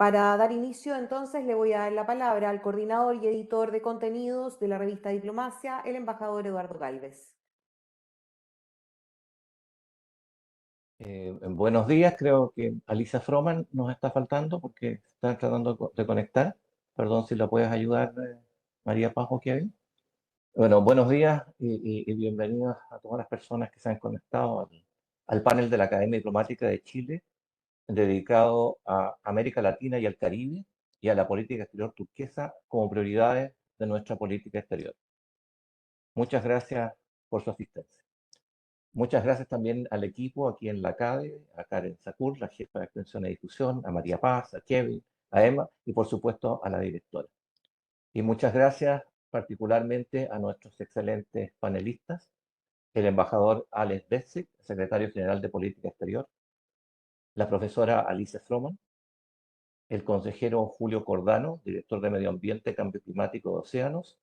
Para dar inicio, entonces, le voy a dar la palabra al coordinador y editor de contenidos de la revista Diplomacia, el embajador Eduardo Gálvez. Buenos días, creo que Alicia Froman nos está faltando porque está tratando de conectar. Perdón si la puedes ayudar, María Paz o Kevin. Bueno, buenos días y bienvenidos a todas las personas que se han conectado al panel de la Academia Diplomática de Chile, dedicado a América Latina y al Caribe y a la política exterior turquesa como prioridades de nuestra política exterior. Muchas gracias por su asistencia. Muchas gracias también al equipo aquí en la CADE, a Karen Sacur, la jefa de extensión y difusión, a María Paz, a Kevin, a Emma y por supuesto a la directora. Y muchas gracias particularmente a nuestros excelentes panelistas, el embajador Alex Bessic, secretario general de Política Exterior, la profesora Alicia Froman, el consejero Julio Cordano, director de Medio Ambiente, Cambio Climático de Océanos,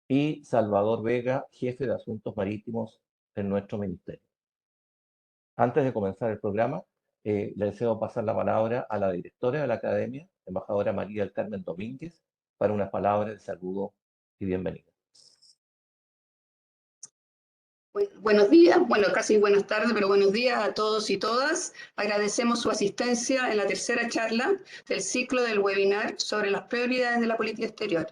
y Salvador Vega, jefe de Asuntos Marítimos en nuestro ministerio. Antes de comenzar el programa, le deseo pasar la palabra a la directora de la Academia, embajadora María del Carmen Domínguez, para unas palabras de saludo y bienvenida. Buenos días, bueno, casi buenas tardes, pero buenos días a todos y todas. Agradecemos su asistencia en la tercera charla del ciclo del webinar sobre las prioridades de la política exterior.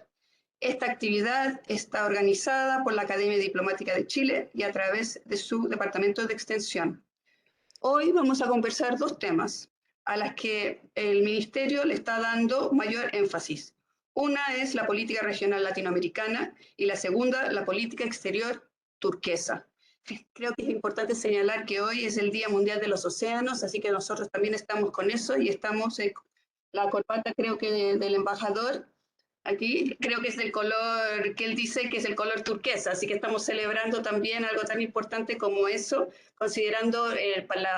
Esta actividad está organizada por la Academia Diplomática de Chile y a través de su Departamento de Extensión. Hoy vamos a conversar dos temas a las que el Ministerio le está dando mayor énfasis. Una es la política regional latinoamericana y la segunda, la política exterior turquesa. Creo que es importante señalar que hoy es el Día Mundial de los Océanos, así que nosotros también estamos con eso y estamos, la corbata creo que del embajador, aquí creo que es el color que él dice que es el color turquesa, así que estamos celebrando también algo tan importante como eso, considerando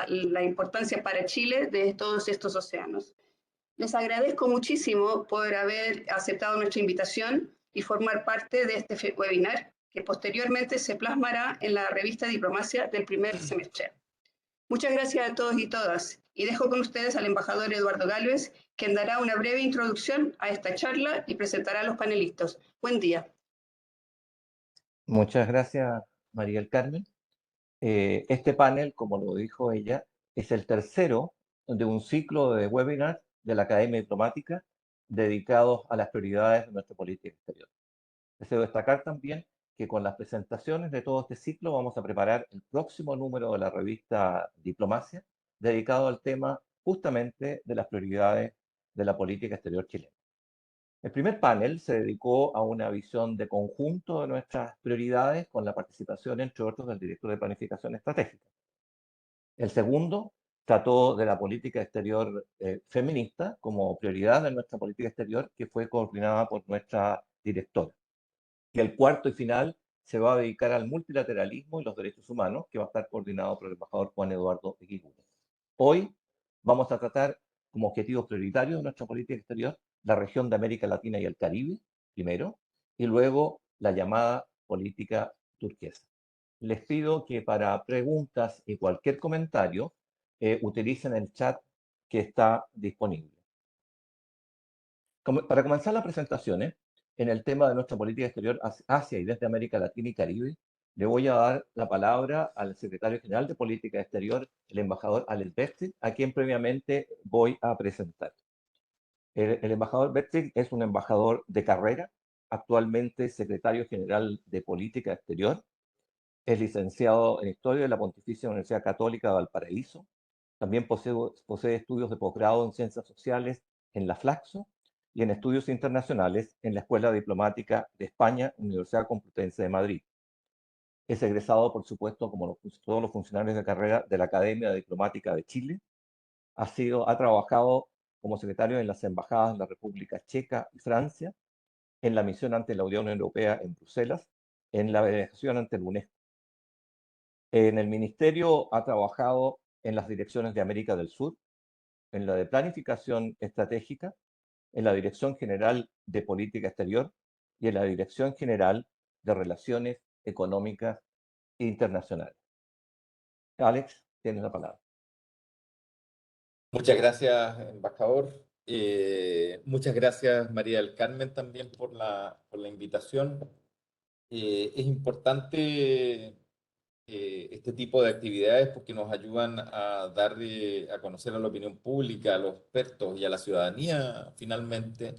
la importancia para Chile de todos estos océanos. Les agradezco muchísimo por haber aceptado nuestra invitación y formar parte de este webinar, que posteriormente se plasmará en la revista Diplomacia del primer semestre. Muchas gracias a todos y todas, y dejo con ustedes al embajador Eduardo Gálvez, quien dará una breve introducción a esta charla y presentará a los panelistas. Buen día. Muchas gracias, María del Carmen. Este panel, como lo dijo ella, es el tercero de un ciclo de webinars de la Academia Diplomática dedicados a las prioridades de nuestra política exterior. Deseo destacar también que con las presentaciones de todo este ciclo vamos a preparar el próximo número de la revista Diplomacia, dedicado al tema justamente de las prioridades de la política exterior chilena. El primer panel se dedicó a una visión de conjunto de nuestras prioridades con la participación, entre otros, del director de Planificación Estratégica. El segundo trató de la política exterior feminista como prioridad de nuestra política exterior, que fue coordinada por nuestra directora. Y el cuarto y final se va a dedicar al multilateralismo y los derechos humanos, que va a estar coordinado por el embajador Juan Eduardo Eguiguren. Hoy vamos a tratar como objetivos prioritarios de nuestra política exterior la región de América Latina y el Caribe, primero, y luego la llamada política turquesa. Les pido que para preguntas y cualquier comentario utilicen el chat que está disponible. Para comenzar las presentaciones, en el tema de nuestra política exterior hacia y desde América Latina y Caribe, le voy a dar la palabra al secretario general de Política Exterior, el embajador Alex Bessic, a quien previamente voy a presentar. El embajador Bessic es un embajador de carrera, actualmente secretario general de Política Exterior, es licenciado en Historia de la Pontificia Universidad Católica de Valparaíso, también posee estudios de posgrado en Ciencias Sociales en la Flaxo y en Estudios Internacionales en la Escuela Diplomática de España, Universidad Complutense de Madrid. Es egresado, por supuesto, como todos los funcionarios de carrera de la Academia Diplomática de Chile. Ha trabajado como secretario en las embajadas de la República Checa y Francia, en la misión ante la Unión Europea en Bruselas, en la delegación ante la UNESCO. En el ministerio ha trabajado en las direcciones de América del Sur, en la de Planificación Estratégica, en la Dirección General de Política Exterior y en la Dirección General de Relaciones Económicas Internacionales. Alex, tienes la palabra. Muchas gracias, embajador. Muchas gracias, María del Carmen, también por la invitación. Es importante este tipo de actividades porque nos ayudan a dar a conocer a la opinión pública, a los expertos y a la ciudadanía, finalmente,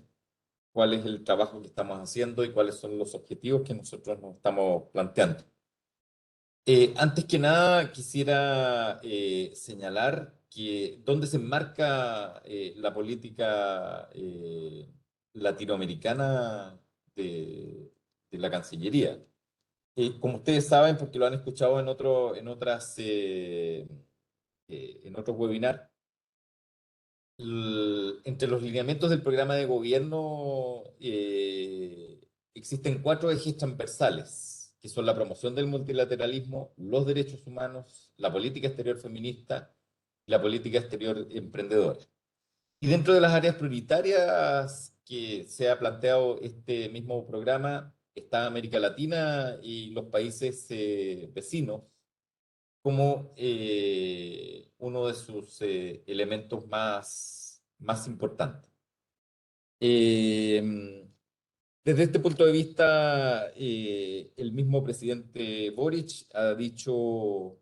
cuál es el trabajo que estamos haciendo y cuáles son los objetivos que nosotros nos estamos planteando. Antes que nada, quisiera señalar que dónde se enmarca la política latinoamericana de la Cancillería. Como ustedes saben, porque lo han escuchado en otros webinars, entre los lineamientos del programa de gobierno existen 4 ejes transversales, que son la promoción del multilateralismo, los derechos humanos, la política exterior feminista y la política exterior emprendedora. Y dentro de las áreas prioritarias que se ha planteado este mismo programa está América Latina y los países vecinos como uno de sus elementos más importantes. Desde este punto de vista, el mismo presidente Boric ha dicho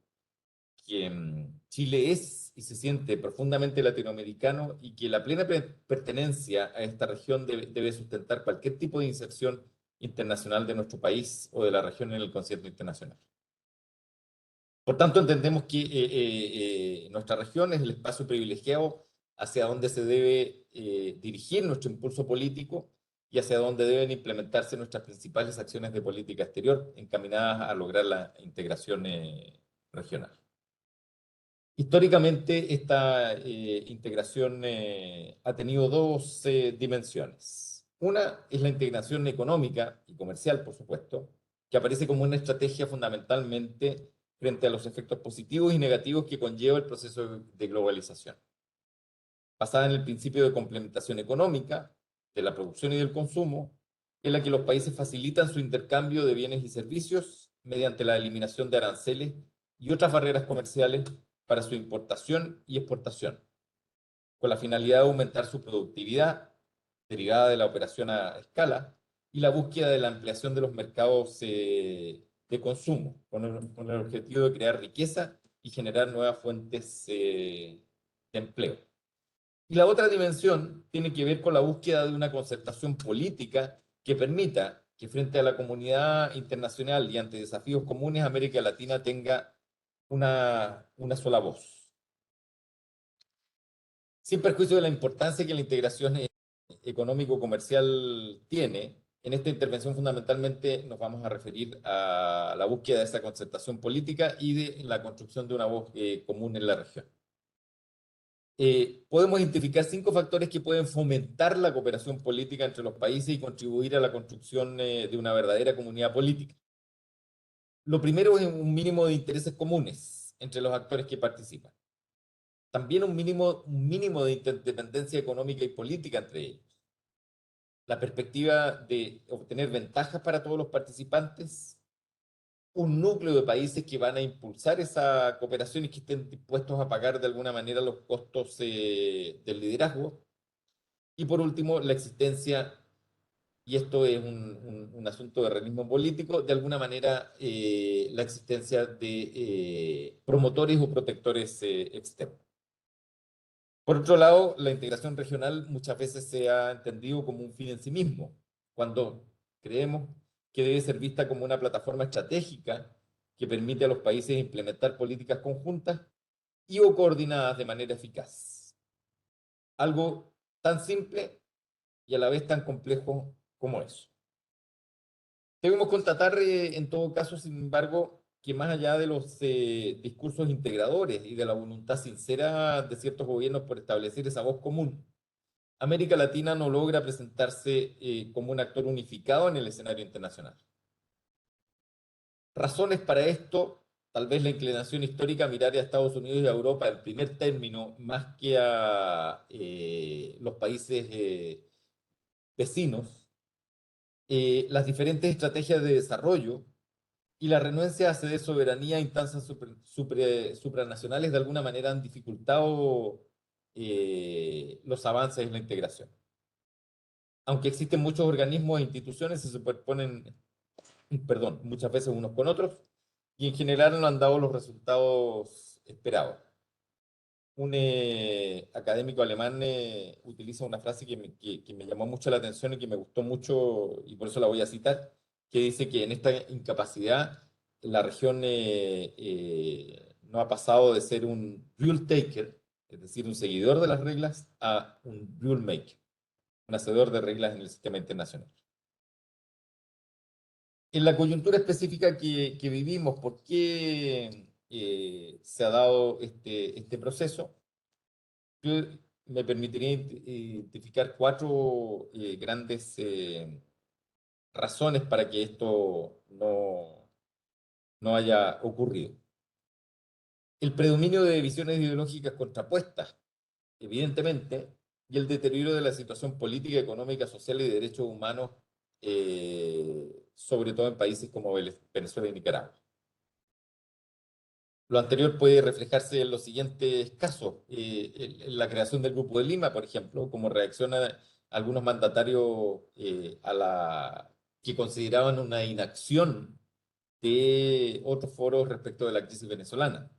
que Chile es y se siente profundamente latinoamericano y que la plena pertenencia a esta región debe sustentar cualquier tipo de inserción internacional de nuestro país o de la región en el concierto internacional. Por tanto, entendemos que nuestra región es el espacio privilegiado hacia donde se debe dirigir nuestro impulso político y hacia donde deben implementarse nuestras principales acciones de política exterior encaminadas a lograr la integración regional. Históricamente, esta integración ha tenido 2 dimensiones. Una es la integración económica y comercial, por supuesto, que aparece como una estrategia fundamentalmente frente a los efectos positivos y negativos que conlleva el proceso de globalización. Basada en el principio de complementación económica, de la producción y del consumo, en la que los países facilitan su intercambio de bienes y servicios mediante la eliminación de aranceles y otras barreras comerciales para su importación y exportación, con la finalidad de aumentar su productividad derivada de la operación a escala y la búsqueda de la ampliación de los mercados de consumo, con el objetivo de crear riqueza y generar nuevas fuentes de empleo. Y la otra dimensión tiene que ver con la búsqueda de una concertación política que permita que frente a la comunidad internacional y ante desafíos comunes, América Latina tenga una sola voz. Sin perjuicio de la importancia que la integración económico-comercial tiene, en esta intervención fundamentalmente nos vamos a referir a la búsqueda de esa concertación política y de la construcción de una voz común en la región. Podemos identificar 5 factores que pueden fomentar la cooperación política entre los países y contribuir a la construcción de una verdadera comunidad política. Lo primero es un mínimo de intereses comunes entre los actores que participan. También un mínimo de interdependencia económica y política entre ellos. La perspectiva de obtener ventajas para todos los participantes, un núcleo de países que van a impulsar esa cooperación y que estén dispuestos a pagar de alguna manera los costos del liderazgo. Y por último, la existencia, y esto es un asunto de realismo político, de alguna manera la existencia de promotores o protectores externos. Por otro lado, la integración regional muchas veces se ha entendido como un fin en sí mismo, cuando creemos que debe ser vista como una plataforma estratégica que permite a los países implementar políticas conjuntas y o coordinadas de manera eficaz. Algo tan simple y a la vez tan complejo como eso. Debemos constatar, en todo caso, sin embargo, que más allá de los discursos integradores y de la voluntad sincera de ciertos gobiernos por establecer esa voz común, América Latina no logra presentarse como un actor unificado en el escenario internacional. Razones para esto, tal vez la inclinación histórica a mirar a Estados Unidos y a Europa en primer término, más que a los países vecinos, las diferentes estrategias de desarrollo y la renuencia a ceder soberanía a instancias supranacionales de alguna manera han dificultado los avances en la integración. Aunque existen muchos organismos e instituciones, se superponen, perdón, muchas veces unos con otros, y en general no han dado los resultados esperados. Un académico alemán utiliza una frase que me llamó mucho la atención y que me gustó mucho, y por eso la voy a citar, que dice que en esta incapacidad la región no ha pasado de ser un rule taker, es decir, un seguidor de las reglas, a un rule maker, un hacedor de reglas en el sistema internacional. En la coyuntura específica que vivimos, ¿por qué se ha dado este proceso? Yo me permitiría identificar cuatro grandes razones para que esto no haya ocurrido. El predominio de visiones ideológicas contrapuestas, evidentemente, y el deterioro de la situación política, económica, social y de derechos humanos, sobre todo en países como Venezuela y Nicaragua. Lo anterior puede reflejarse en los siguientes casos. En la creación del Grupo de Lima, por ejemplo, como reacción a algunos mandatarios que consideraban una inacción de otros foros respecto de la crisis venezolana.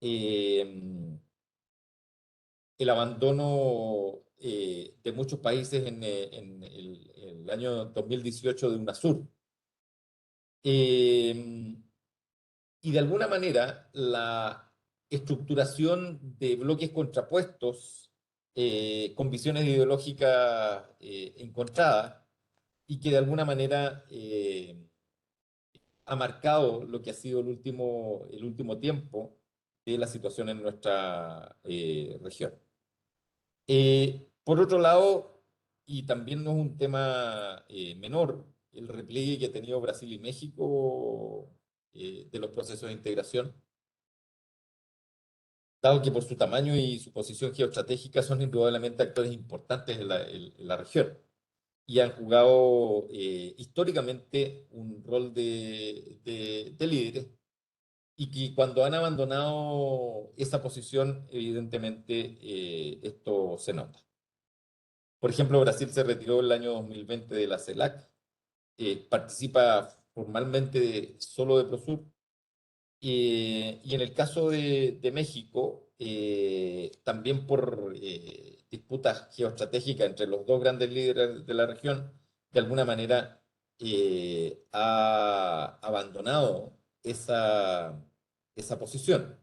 El abandono de muchos países en el año 2018 de UNASUR. Y de alguna manera la estructuración de bloques contrapuestos con visiones ideológicas encontradas y que de alguna manera ha marcado lo que ha sido el último tiempo de la situación en nuestra región. Por otro lado, y también no es un tema menor, el repliegue que ha tenido Brasil y México de los procesos de integración, dado que por su tamaño y su posición geoestratégica son indudablemente actores importantes en la región y han jugado históricamente un rol de líderes, y que cuando han abandonado esa posición, evidentemente esto se nota. Por ejemplo, Brasil se retiró el año 2020 de la CELAC, participa formalmente solo de Prosur, y en el caso de México, también por disputas geoestratégicas entre los dos grandes líderes de la región, de alguna manera ha abandonado esa posición.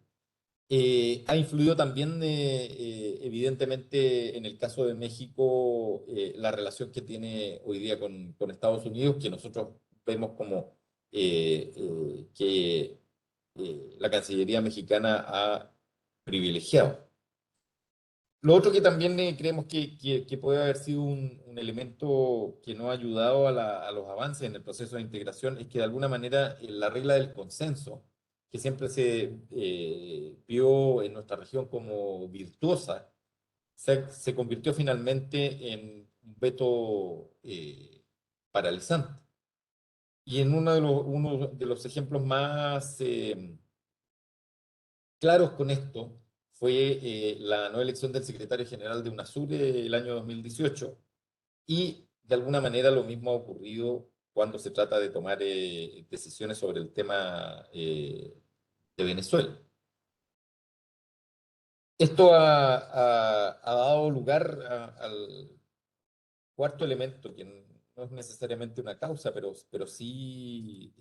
Ha influido también, evidentemente, en el caso de México, la relación que tiene hoy día con Estados Unidos, que nosotros vemos como que la Cancillería mexicana ha privilegiado. Lo otro que también creemos que puede haber sido un elemento que no ha ayudado a los avances en el proceso de integración es que de alguna manera la regla del consenso, que siempre se vio en nuestra región como virtuosa, se convirtió finalmente en un veto paralizante. Y en uno de los ejemplos más claros con esto fue la no elección del secretario general de UNASUR el año 2018, y de alguna manera lo mismo ha ocurrido cuando se trata de tomar decisiones sobre el tema de Venezuela. Esto ha dado lugar al cuarto elemento, que no es necesariamente una causa, pero sí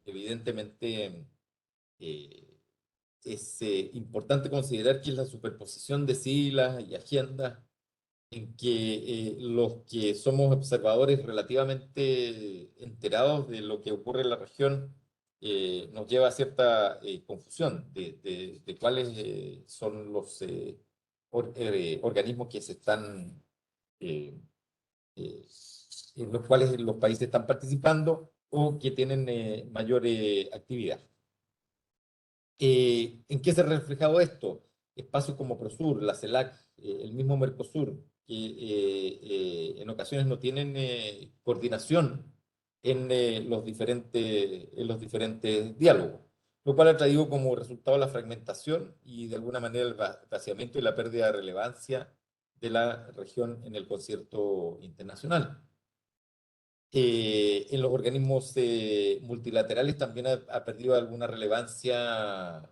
evidentemente es importante considerar que es la superposición de siglas y agendas en que los que somos observadores relativamente enterados de lo que ocurre en la región nos lleva a cierta confusión de cuáles son los organismos que se están, en los cuales los países están participando o que tienen mayor actividad. ¿En qué se ha reflejado esto? Espacios como Prosur, la CELAC, el mismo Mercosur, que en ocasiones no tienen coordinación en los diferentes diálogos, lo cual ha traído como resultado la fragmentación y de alguna manera el vaciamiento y la pérdida de relevancia de la región en el concierto internacional. En los organismos multilaterales también ha perdido alguna relevancia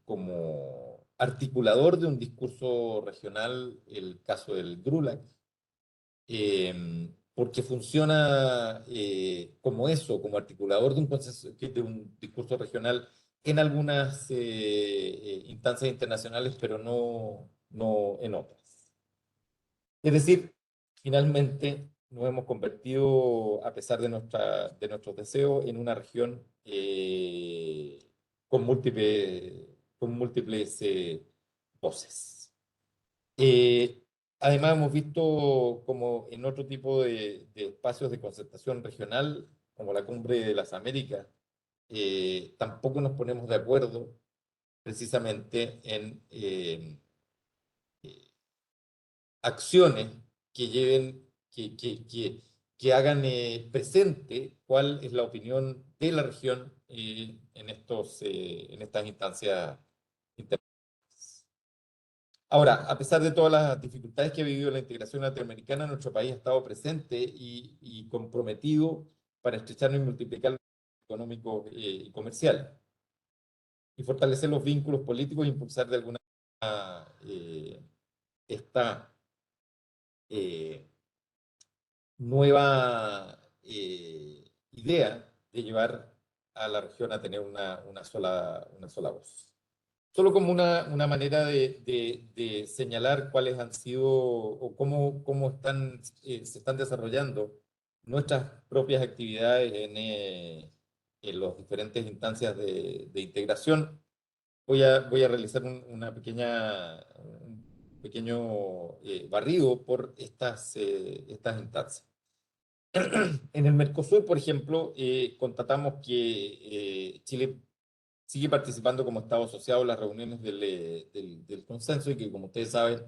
como articulador de un discurso regional, el caso del GRULAC, porque funciona como eso, como articulador de un, de un discurso regional en algunas instancias internacionales, pero no en otras. Es decir, finalmente nos hemos convertido, a pesar de nuestros deseos, en una región con múltiples voces. Además, hemos visto como en otro tipo de espacios de concertación regional, como la Cumbre de las Américas, tampoco nos ponemos de acuerdo precisamente en acciones que lleven, que hagan presente cuál es la opinión de la región en estas instancias internacionales. Ahora, a pesar de todas las dificultades que ha vivido la integración latinoamericana, nuestro país ha estado presente y comprometido para estrechar y multiplicar el económico y comercial, y fortalecer los vínculos políticos e impulsar de alguna manera esta nueva idea de llevar a la región a tener una sola voz. Solo como una manera de señalar cuáles han sido o cómo se están desarrollando nuestras propias actividades en las diferentes instancias de integración. Voy a realizar un pequeño barrido por estas instancias. En el Mercosur, por ejemplo, constatamos que Chile sigue participando como Estado asociado en las reuniones del consenso y que, como ustedes saben,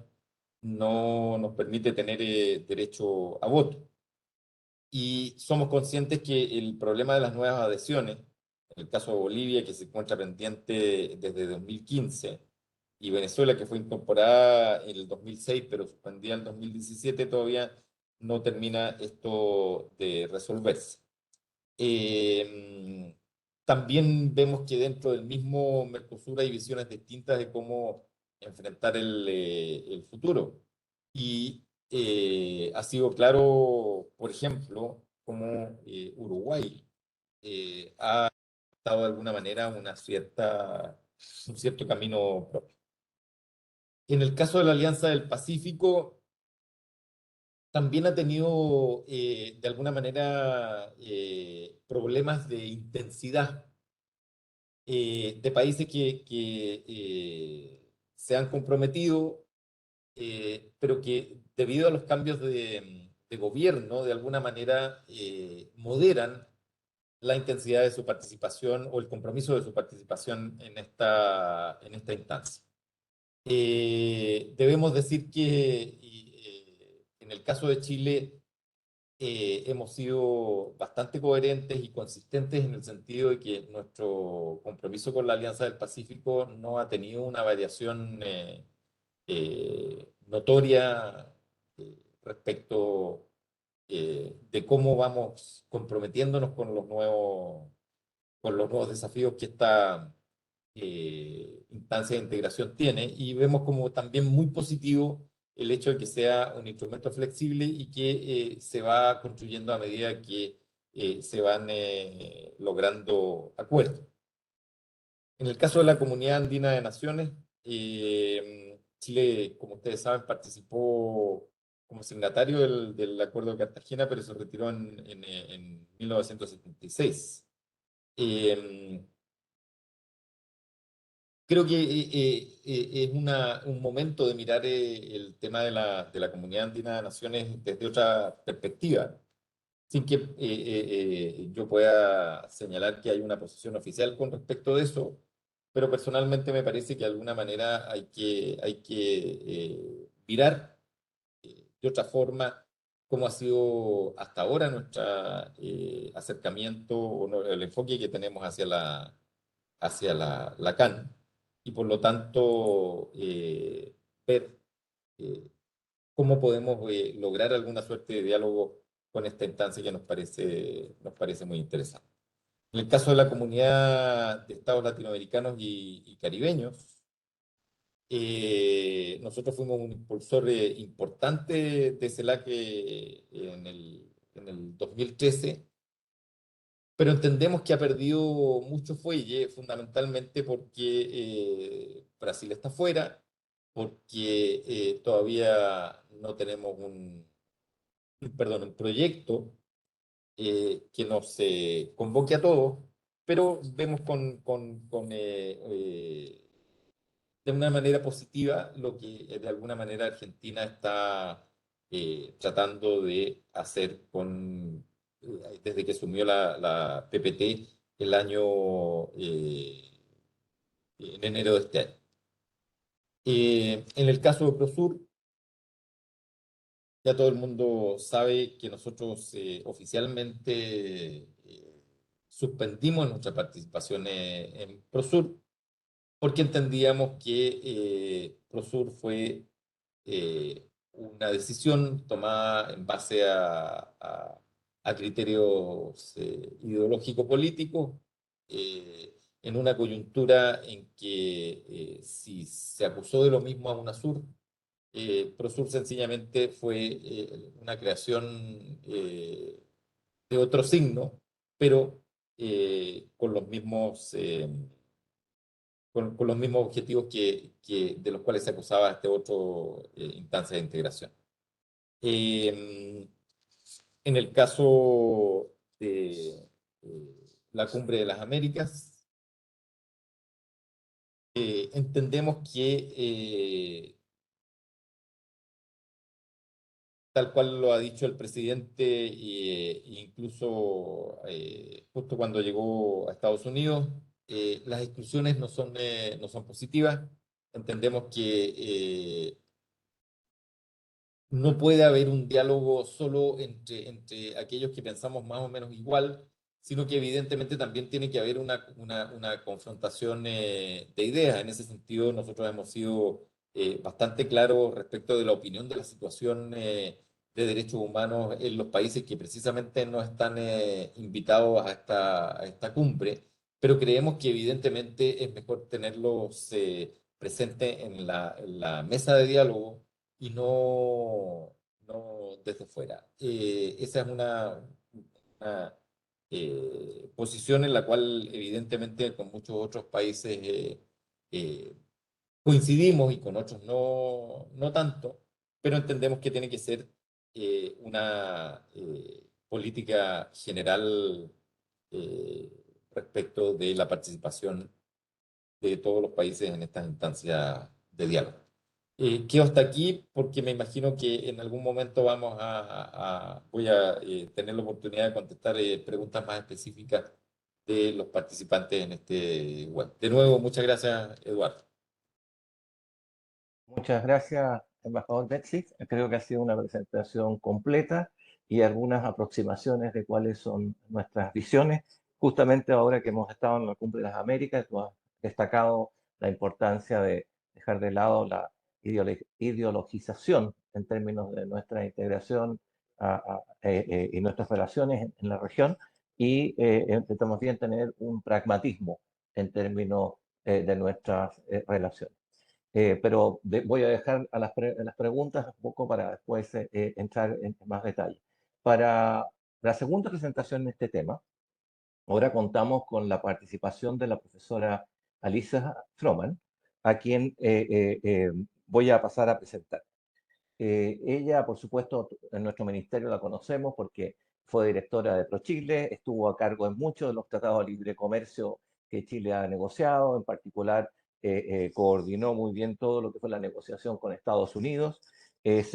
no nos permite tener derecho a voto. Y somos conscientes que el problema de las nuevas adhesiones, en el caso de Bolivia, que se encuentra pendiente desde 2015, y Venezuela, que fue incorporada en el 2006, pero suspendida en el 2017, todavía no termina esto de resolverse. También vemos que dentro del mismo Mercosur hay visiones distintas de cómo enfrentar el futuro. Y ha sido claro, por ejemplo, cómo Uruguay ha estado de alguna manera un cierto camino propio. En el caso de la Alianza del Pacífico, también ha tenido de alguna manera problemas de intensidad de países que se han comprometido, pero que debido a los cambios de gobierno, de alguna manera moderan la intensidad de su participación o el compromiso de su participación en esta instancia. Debemos decir que en el caso de Chile hemos sido bastante coherentes y consistentes en el sentido de que nuestro compromiso con la Alianza del Pacífico no ha tenido una variación notoria respecto de cómo vamos comprometiéndonos con los nuevos desafíos que esta instancia de integración tiene, y vemos como también muy positivo el hecho de que sea un instrumento flexible y que se va construyendo a medida que se van logrando acuerdos. En el caso de la Comunidad Andina de Naciones, Chile, como ustedes saben, participó como signatario del Acuerdo de Cartagena, pero se retiró en 1976. Creo que es un momento de mirar el tema de la Comunidad Andina de Naciones desde otra perspectiva, sin que yo pueda señalar que hay una posición oficial con respecto de eso, pero personalmente me parece que de alguna manera hay que mirar de otra forma cómo ha sido hasta ahora nuestro acercamiento o el enfoque que tenemos hacia hacia la CAN y por lo tanto ver cómo podemos lograr alguna suerte de diálogo con esta instancia que nos parece muy interesante. En el caso de la comunidad de estados latinoamericanos y caribeños, nosotros fuimos un impulsor importante de CELAC en el 2013, pero entendemos que ha perdido mucho fuelle, fundamentalmente porque Brasil está fuera, porque todavía no tenemos un proyecto que nos convoque a todos, pero vemos de una manera positiva lo que de alguna manera Argentina está tratando de hacer desde que asumió la PPT el año en enero de este año. En el caso de Prosur, ya todo el mundo sabe que nosotros oficialmente suspendimos nuestra participación en Prosur porque entendíamos que Prosur fue una decisión tomada en base a criterios ideológico-políticos en una coyuntura en que si se acusó de lo mismo a UNASUR, Prosur sencillamente fue una creación de otro signo, pero con los mismos con los mismos objetivos de los cuales se acusaba este otro instancia de integración. En el caso de la Cumbre de las Américas, entendemos que tal cual lo ha dicho el presidente, incluso justo cuando llegó a Estados Unidos, las exclusiones no son positivas. Entendemos que no puede haber un diálogo solo entre aquellos que pensamos más o menos igual, sino que evidentemente también tiene que haber una confrontación de ideas. En ese sentido, nosotros hemos sido bastante claros respecto de la opinión de la situación de derechos humanos en los países que precisamente no están invitados a esta cumbre, pero creemos que evidentemente es mejor tenerlos presentes en la mesa de diálogo y no desde fuera. Esa es una, posición en la cual evidentemente con muchos otros países eh, coincidimos y con otros no tanto, pero entendemos que tiene que ser una política general respecto de la participación de todos los países en estas instancias de diálogo. Quedo hasta aquí porque me imagino que en algún momento voy a tener la oportunidad de contestar preguntas más específicas de los participantes en este web. De nuevo, muchas gracias, Eduardo. Muchas gracias, embajador Betsy. Creo que ha sido una presentación completa y algunas aproximaciones de cuáles son nuestras visiones. Justamente ahora que hemos estado en la Cumbre de las Américas, tú has destacado la importancia de dejar de lado la ideologización en términos de nuestra integración y nuestras relaciones en la región y intentamos bien tener un pragmatismo en términos de nuestras relaciones. Pero voy a dejar a las preguntas un poco para después entrar en más detalle. Para la segunda presentación en este tema, ahora contamos con la participación de la profesora Alisa Froman, a quien voy a pasar a presentar. Ella, por supuesto, en nuestro ministerio la conocemos porque fue directora de ProChile, estuvo a cargo en muchos de los tratados de libre comercio que Chile ha negociado, en particular coordinó muy bien todo lo que fue la negociación con Estados Unidos, es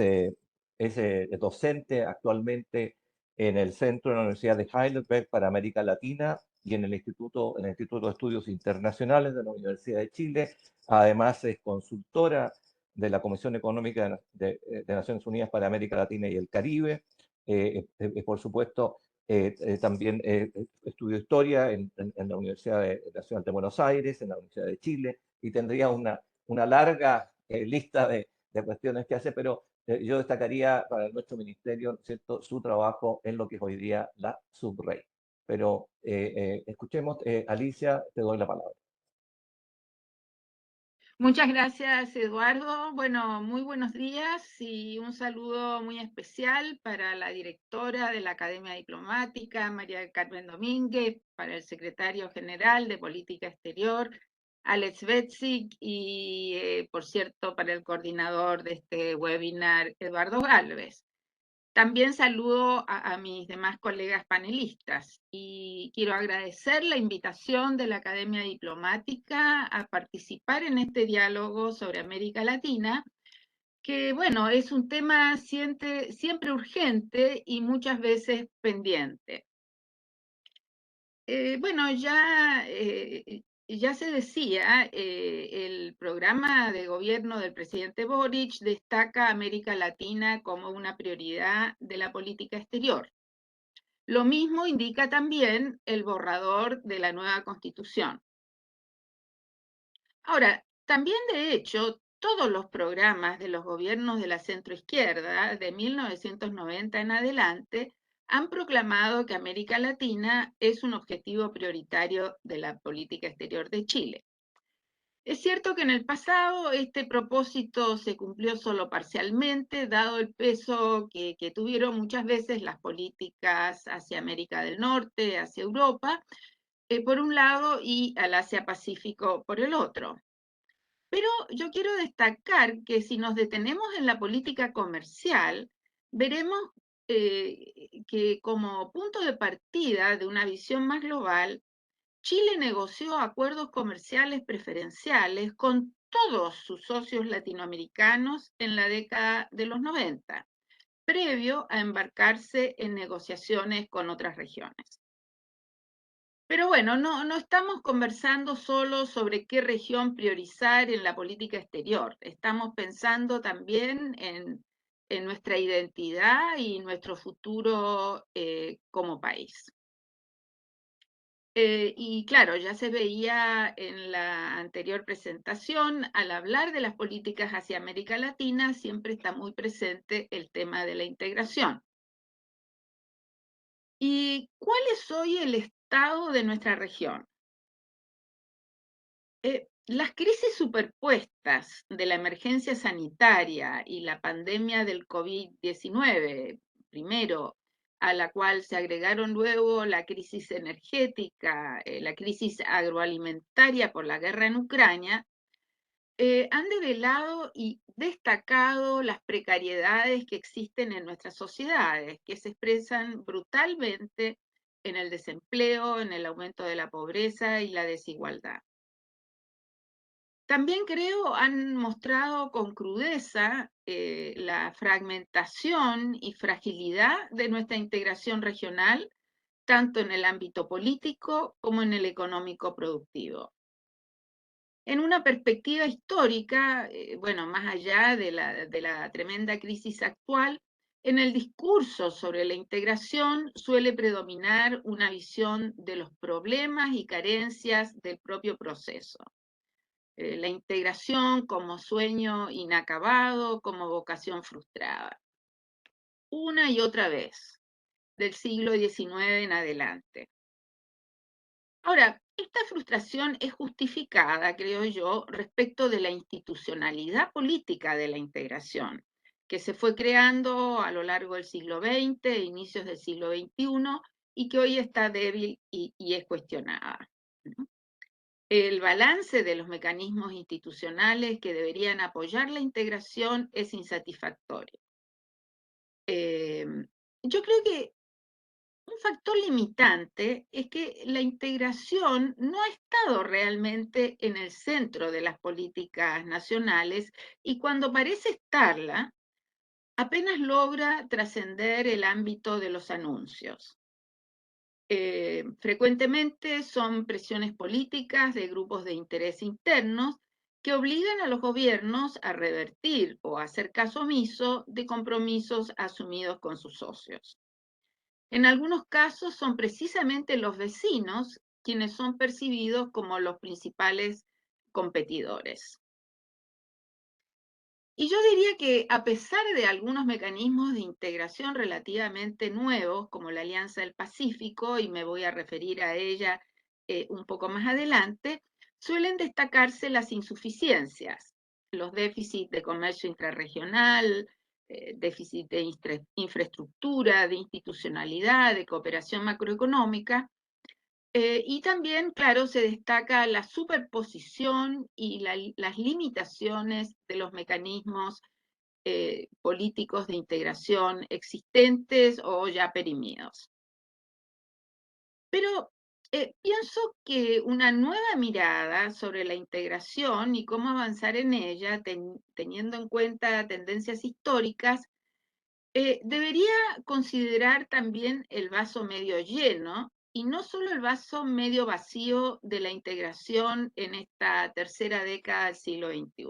docente actualmente en el Centro de la Universidad de Heidelberg para América Latina y en el Instituto de Estudios Internacionales de la Universidad de Chile. Además es consultora de la Comisión Económica de Naciones Unidas para América Latina y el Caribe. Por supuesto, También estudió historia en la Universidad Nacional de Buenos Aires, en la Universidad de Chile, y tendría una larga lista de cuestiones que hace, pero yo destacaría para nuestro ministerio, ¿cierto?, su trabajo en lo que es hoy día la Subrey. Pero escuchemos, Alicia, te doy la palabra. Muchas gracias, Eduardo. Bueno, muy buenos días y un saludo muy especial para la directora de la Academia Diplomática, María del Carmen Domínguez, para el secretario general de Política Exterior, Alex Betzik, y, por cierto, para el coordinador de este webinar, Eduardo Gálvez. También saludo a mis demás colegas panelistas y quiero agradecer la invitación de la Academia Diplomática a participar en este diálogo sobre América Latina, que, bueno, es un tema siempre urgente y muchas veces pendiente. Bueno, ya se decía, el programa de gobierno del presidente Boric destaca a América Latina como una prioridad de la política exterior. Lo mismo indica también el borrador de la nueva Constitución. Ahora, también de hecho, todos los programas de los gobiernos de la centroizquierda de 1990 en adelante han proclamado que América Latina es un objetivo prioritario de la política exterior de Chile. Es cierto que en el pasado este propósito se cumplió solo parcialmente, dado el peso que tuvieron muchas veces las políticas hacia América del Norte, hacia Europa, por un lado, y al Asia-Pacífico por el otro. Pero yo quiero destacar que si nos detenemos en la política comercial, veremos que como punto de partida de una visión más global, Chile negoció acuerdos comerciales preferenciales con todos sus socios latinoamericanos en la década de los 90, previo a embarcarse en negociaciones con otras regiones. Pero bueno, no estamos conversando solo sobre qué región priorizar en la política exterior, estamos pensando también en nuestra identidad y nuestro futuro como país. Y claro, ya se veía en la anterior presentación, al hablar de las políticas hacia América Latina, siempre está muy presente el tema de la integración. ¿Y cuál es hoy el estado de nuestra región? Las crisis superpuestas de la emergencia sanitaria y la pandemia del COVID-19, primero, a la cual se agregaron luego la crisis energética, la crisis agroalimentaria por la guerra en Ucrania, han develado y destacado las precariedades que existen en nuestras sociedades, que se expresan brutalmente en el desempleo, en el aumento de la pobreza y la desigualdad. También creo han mostrado con crudeza la fragmentación y fragilidad de nuestra integración regional, tanto en el ámbito político como en el económico productivo. En una perspectiva histórica, bueno, más allá de la tremenda crisis actual, en el discurso sobre la integración suele predominar una visión de los problemas y carencias del propio proceso. La integración como sueño inacabado, como vocación frustrada. Una y otra vez, del siglo XIX en adelante. Ahora, esta frustración es justificada, creo yo, respecto de la institucionalidad política de la integración, que se fue creando a lo largo del siglo XX e inicios del siglo XXI y que hoy está débil y es cuestionada. El balance de los mecanismos institucionales que deberían apoyar la integración es insatisfactorio. Yo creo que un factor limitante es que la integración no ha estado realmente en el centro de las políticas nacionales y cuando parece estarla, apenas logra trascender el ámbito de los anuncios. Frecuentemente son presiones políticas de grupos de interés internos que obligan a los gobiernos a revertir o a hacer caso omiso de compromisos asumidos con sus socios. En algunos casos son precisamente los vecinos quienes son percibidos como los principales competidores. Y yo diría que a pesar de algunos mecanismos de integración relativamente nuevos, como la Alianza del Pacífico, y me voy a referir a ella un poco más adelante, suelen destacarse las insuficiencias, los déficits de comercio intrarregional, déficit de infraestructura, de institucionalidad, de cooperación macroeconómica, y también, claro, se destaca la superposición y las limitaciones de los mecanismos políticos de integración existentes o ya perimidos. Pero pienso que una nueva mirada sobre la integración y cómo avanzar en ella, teniendo en cuenta tendencias históricas, debería considerar también el vaso medio lleno y no solo el vaso medio vacío de la integración en esta tercera década del siglo XXI.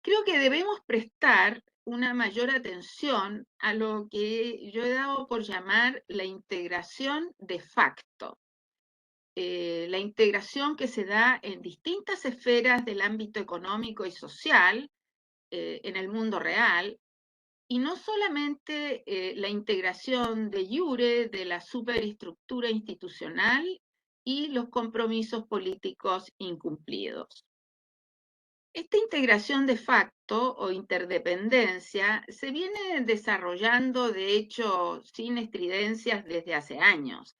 Creo que debemos prestar una mayor atención a lo que yo he dado por llamar la integración de facto. La integración que se da en distintas esferas del ámbito económico y social, en el mundo real, y no solamente la integración de iure de la superestructura institucional y los compromisos políticos incumplidos. Esta integración de facto o interdependencia se viene desarrollando, de hecho, sin estridencias desde hace años,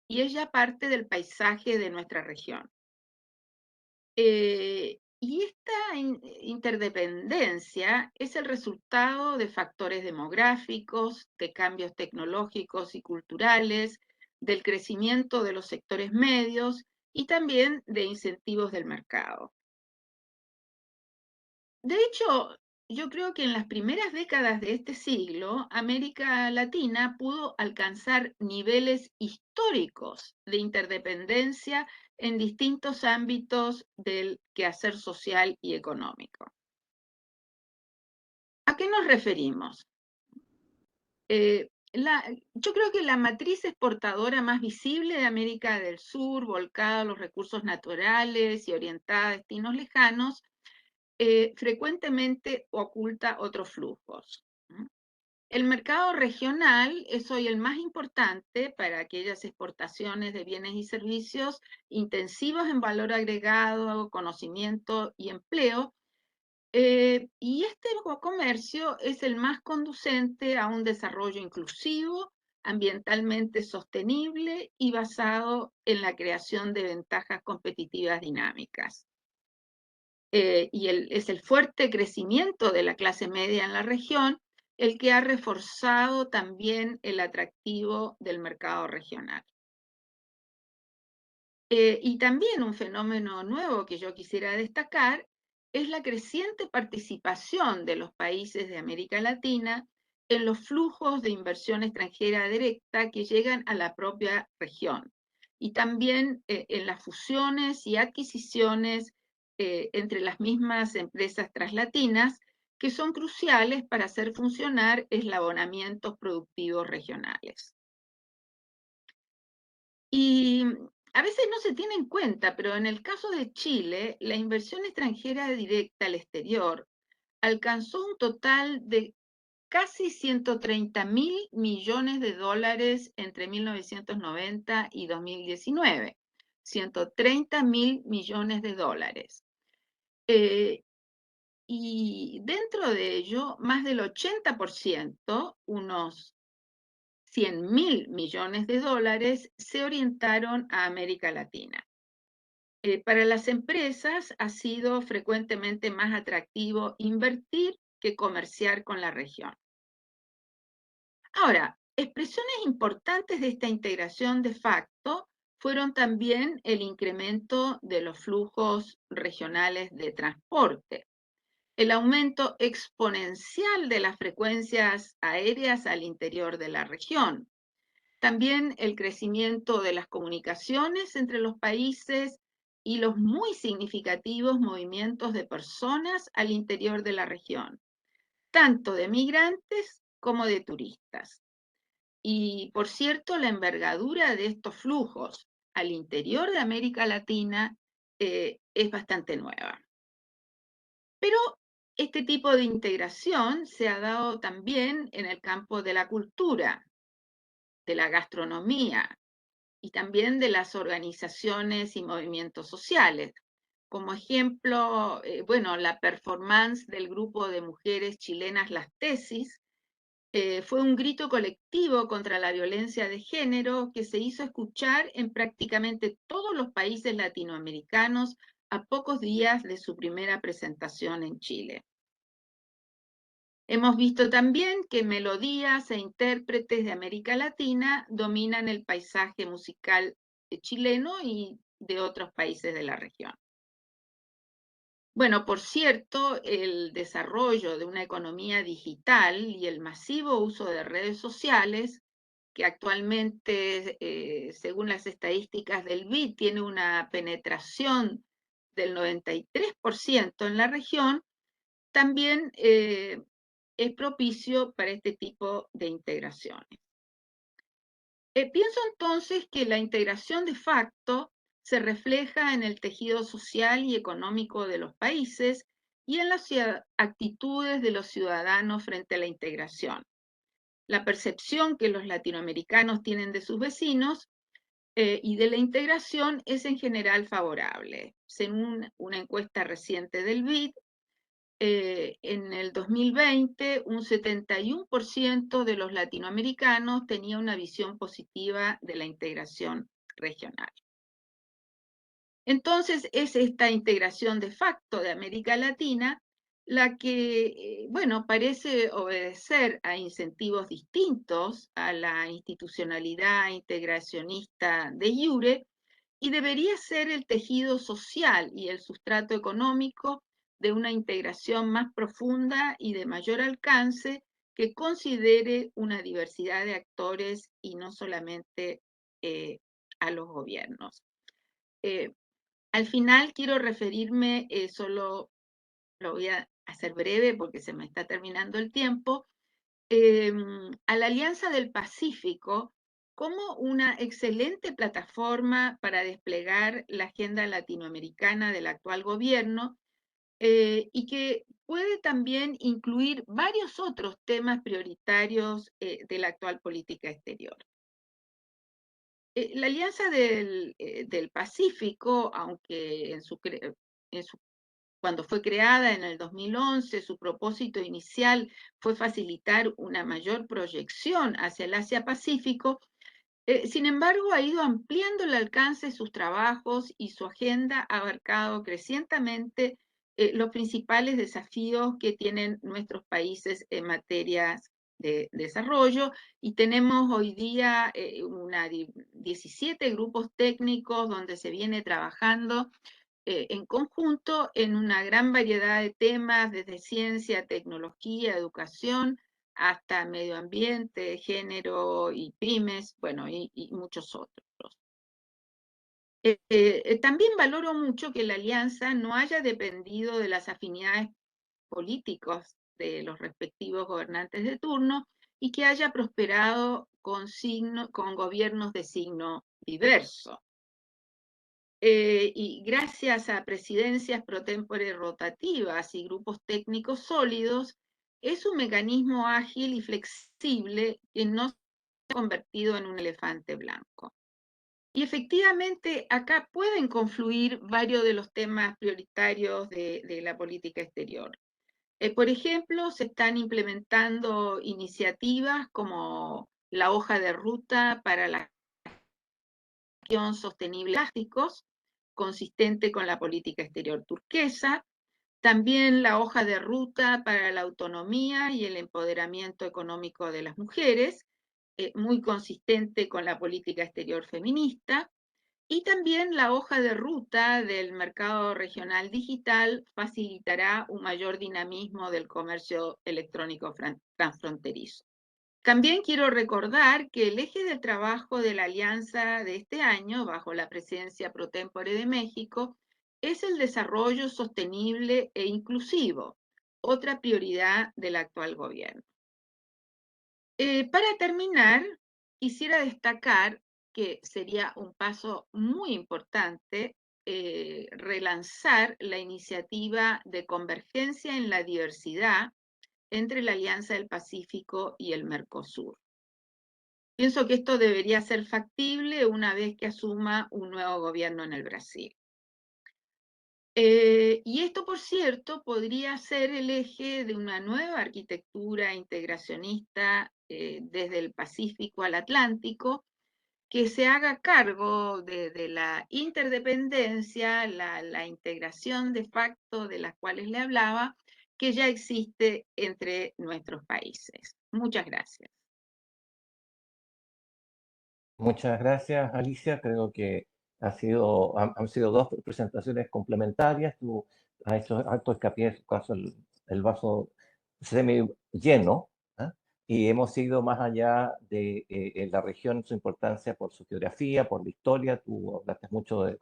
y es ya parte del paisaje de nuestra región. Y esta interdependencia es el resultado de factores demográficos, de cambios tecnológicos y culturales, del crecimiento de los sectores medios y también de incentivos del mercado. De hecho, yo creo que en las primeras décadas de este siglo, América Latina pudo alcanzar niveles históricos de interdependencia en distintos ámbitos del quehacer social y económico. ¿A qué nos referimos? Yo creo que la matriz exportadora más visible de América del Sur, volcada a los recursos naturales y orientada a destinos lejanos, frecuentemente oculta otros flujos. El mercado regional es hoy el más importante para aquellas exportaciones de bienes y servicios intensivos en valor agregado, conocimiento y empleo, y este comercio es el más conducente a un desarrollo inclusivo, ambientalmente sostenible y basado en la creación de ventajas competitivas dinámicas. Es el fuerte crecimiento de la clase media en la región el que ha reforzado también el atractivo del mercado regional. Y también un fenómeno nuevo que yo quisiera destacar es la creciente participación de los países de América Latina en los flujos de inversión extranjera directa que llegan a la propia región y también en las fusiones y adquisiciones entre las mismas empresas translatinas que son cruciales para hacer funcionar eslabonamientos productivos regionales. Y a veces no se tiene en cuenta, pero en el caso de Chile, la inversión extranjera directa al exterior alcanzó un total de casi 130.000 millones de dólares entre 1990 y 2019. 130.000 millones de dólares. Y dentro de ello, más del 80%, unos 100.000 millones de dólares, se orientaron a América Latina. Para las empresas ha sido frecuentemente más atractivo invertir que comerciar con la región. Ahora, expresiones importantes de esta integración de facto fueron también el incremento de los flujos regionales de transporte, el aumento exponencial de las frecuencias aéreas al interior de la región, también el crecimiento de las comunicaciones entre los países y los muy significativos movimientos de personas al interior de la región, tanto de migrantes como de turistas. Y por cierto, la envergadura de estos flujos al interior de América Latina es bastante nueva. Pero este tipo de integración se ha dado también en el campo de la cultura, de la gastronomía y también de las organizaciones y movimientos sociales. Como ejemplo, bueno, la performance del grupo de mujeres chilenas Las Tesis fue un grito colectivo contra la violencia de género que se hizo escuchar en prácticamente todos los países latinoamericanos a pocos días de su primera presentación en Chile. Hemos visto también que melodías e intérpretes de América Latina dominan el paisaje musical chileno y de otros países de la región. Bueno, por cierto, el desarrollo de una economía digital y el masivo uso de redes sociales, que actualmente, según las estadísticas del BID, tiene una penetración del 93% en la región, también es propicio para este tipo de integraciones. Pienso entonces que la integración de facto se refleja en el tejido social y económico de los países y en las actitudes de los ciudadanos frente a la integración. La percepción que los latinoamericanos tienen de sus vecinos y de la integración es en general favorable. Según una encuesta reciente del BID, en el 2020 un 71% de los latinoamericanos tenía una visión positiva de la integración regional. Entonces es esta integración de facto de América Latina la que, bueno, parece obedecer a incentivos distintos a la institucionalidad integracionista de iure y debería ser el tejido social y el sustrato económico de una integración más profunda y de mayor alcance que considere una diversidad de actores y no solamente a los gobiernos. Al final quiero referirme, solo lo voy a hacer breve porque se me está terminando el tiempo, a la Alianza del Pacífico como una excelente plataforma para desplegar la agenda latinoamericana del actual gobierno y que puede también incluir varios otros temas prioritarios de la actual política exterior. La Alianza del Pacífico, aunque cuando fue creada en el 2011, su propósito inicial fue facilitar una mayor proyección hacia el Asia-Pacífico. Sin embargo, ha ido ampliando el alcance de sus trabajos y su agenda ha abarcado crecientemente los principales desafíos que tienen nuestros países en materia de desarrollo, y tenemos hoy día 17 grupos técnicos donde se viene trabajando en conjunto en una gran variedad de temas, desde ciencia, tecnología, educación, hasta medio ambiente, género y pymes, bueno, y muchos otros. También valoro mucho que la alianza no haya dependido de las afinidades políticos de los respectivos gobernantes de turno y que haya prosperado con gobiernos de signo diverso. Y gracias a presidencias pro tempore rotativas y grupos técnicos sólidos, es un mecanismo ágil y flexible que no se ha convertido en un elefante blanco. Y efectivamente, acá pueden confluir varios de los temas prioritarios de la política exterior. Por ejemplo, se están implementando iniciativas como la hoja de ruta para la gestión sostenible de plásticos, consistente con la política exterior turquesa, también la hoja de ruta para la autonomía y el empoderamiento económico de las mujeres, muy consistente con la política exterior feminista, y también la hoja de ruta del mercado regional digital facilitará un mayor dinamismo del comercio electrónico transfronterizo. También quiero recordar que el eje de trabajo de la alianza de este año, bajo la presidencia pro tempore de México, es el desarrollo sostenible e inclusivo, otra prioridad del actual gobierno. Para terminar, quisiera destacar que sería un paso muy importante relanzar la iniciativa de convergencia en la diversidad entre la Alianza del Pacífico y el Mercosur. Pienso que esto debería ser factible una vez que asuma un nuevo gobierno en el Brasil. Y esto, por cierto, podría ser el eje de una nueva arquitectura integracionista desde el Pacífico al Atlántico, que se haga cargo de la interdependencia, la integración de facto de las cuales le hablaba, que ya existe entre nuestros países. Muchas gracias. Muchas gracias, Alicia. Creo que han sido dos presentaciones complementarias. Tú has hecho alto hincapié, en su caso, el vaso semi lleno, ¿ah? Y hemos ido más allá de la región, su importancia por su geografía, por la historia. Tú hablaste mucho del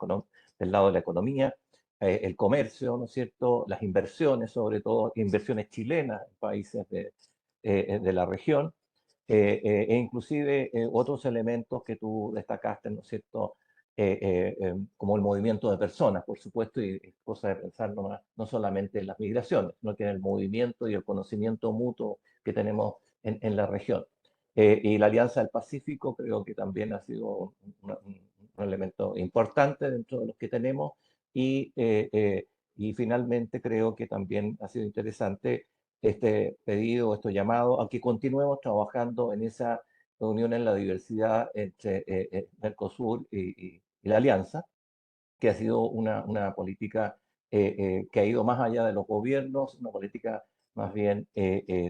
lado de la economía, el comercio, ¿no es cierto? Las inversiones, sobre todo inversiones chilenas en países de la región. E inclusive otros elementos que tú destacaste, ¿no es cierto? Como el movimiento de personas, por supuesto, y es cosa de pensar no solamente en las migraciones, sino que en el movimiento y el conocimiento mutuo que tenemos en la región. Y la Alianza del Pacífico creo que también ha sido un elemento importante dentro de los que tenemos y finalmente creo que también ha sido interesante este pedido, este llamado a que continuemos trabajando en esa unión en la diversidad entre Mercosur y la Alianza, que ha sido una política que ha ido más allá de los gobiernos, una política más bien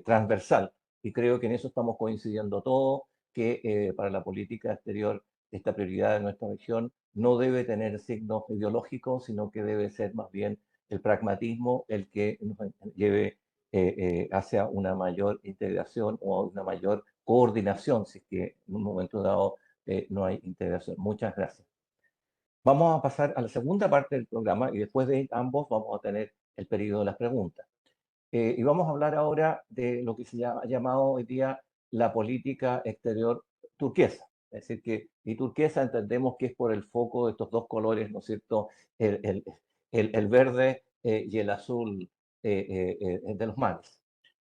transversal. Y creo que en eso estamos coincidiendo todos, que para la política exterior esta prioridad de nuestra región no debe tener signos ideológicos, sino que debe ser más bien el pragmatismo el que nos lleve hacia una mayor integración o una mayor coordinación, si es que en un momento dado no hay integración. Muchas gracias. Vamos a pasar a la segunda parte del programa y después de ambos vamos a tener el periodo de las preguntas. Y vamos a hablar ahora de lo que se ha llamado hoy día la política exterior turquesa. Es decir, y turquesa entendemos que es por el foco de estos dos colores, ¿no es cierto? El verde y el azul de los mares.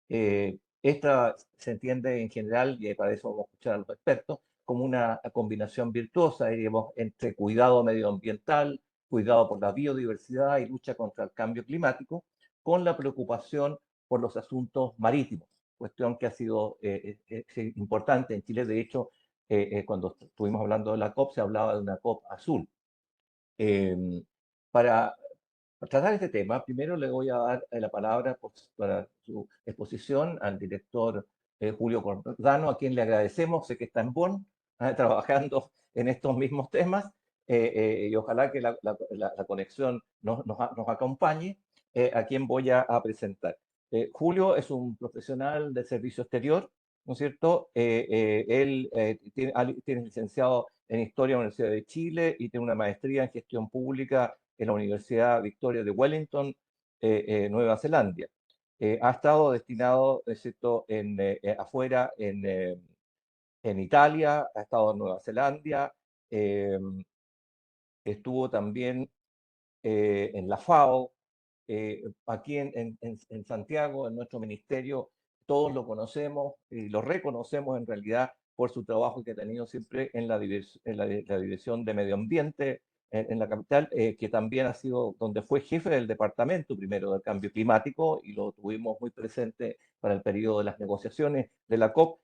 Esta se entiende en general, y para eso vamos a escuchar a los expertos, como una combinación virtuosa, diríamos, entre cuidado medioambiental, cuidado por la biodiversidad y lucha contra el cambio climático, con la preocupación por los asuntos marítimos, cuestión que ha sido importante en Chile. De hecho, cuando estuvimos hablando de la COP, se hablaba de una COP azul. Para tratar este tema, primero le voy a dar la palabra para su exposición al director Julio Cordano, a quien le agradecemos, sé que está en Bonn, trabajando en estos mismos temas, y ojalá que la conexión nos acompañe, a quien voy a presentar. Julio es un profesional del servicio exterior, ¿no es cierto? Él tiene licenciado en Historia en la Universidad de Chile y tiene una maestría en Gestión Pública en la Universidad Victoria de Wellington, Nueva Zelanda. Ha estado destinado, ¿no es cierto?, afuera en Italia, ha estado en Nueva Zelanda, estuvo también en la FAO, aquí en Santiago, en nuestro ministerio, todos lo conocemos y lo reconocemos en realidad por su trabajo que ha tenido siempre en la Dirección de Medio Ambiente en la capital, que también ha sido donde fue jefe del departamento primero del cambio climático y lo tuvimos muy presente para el periodo de las negociaciones de la COP.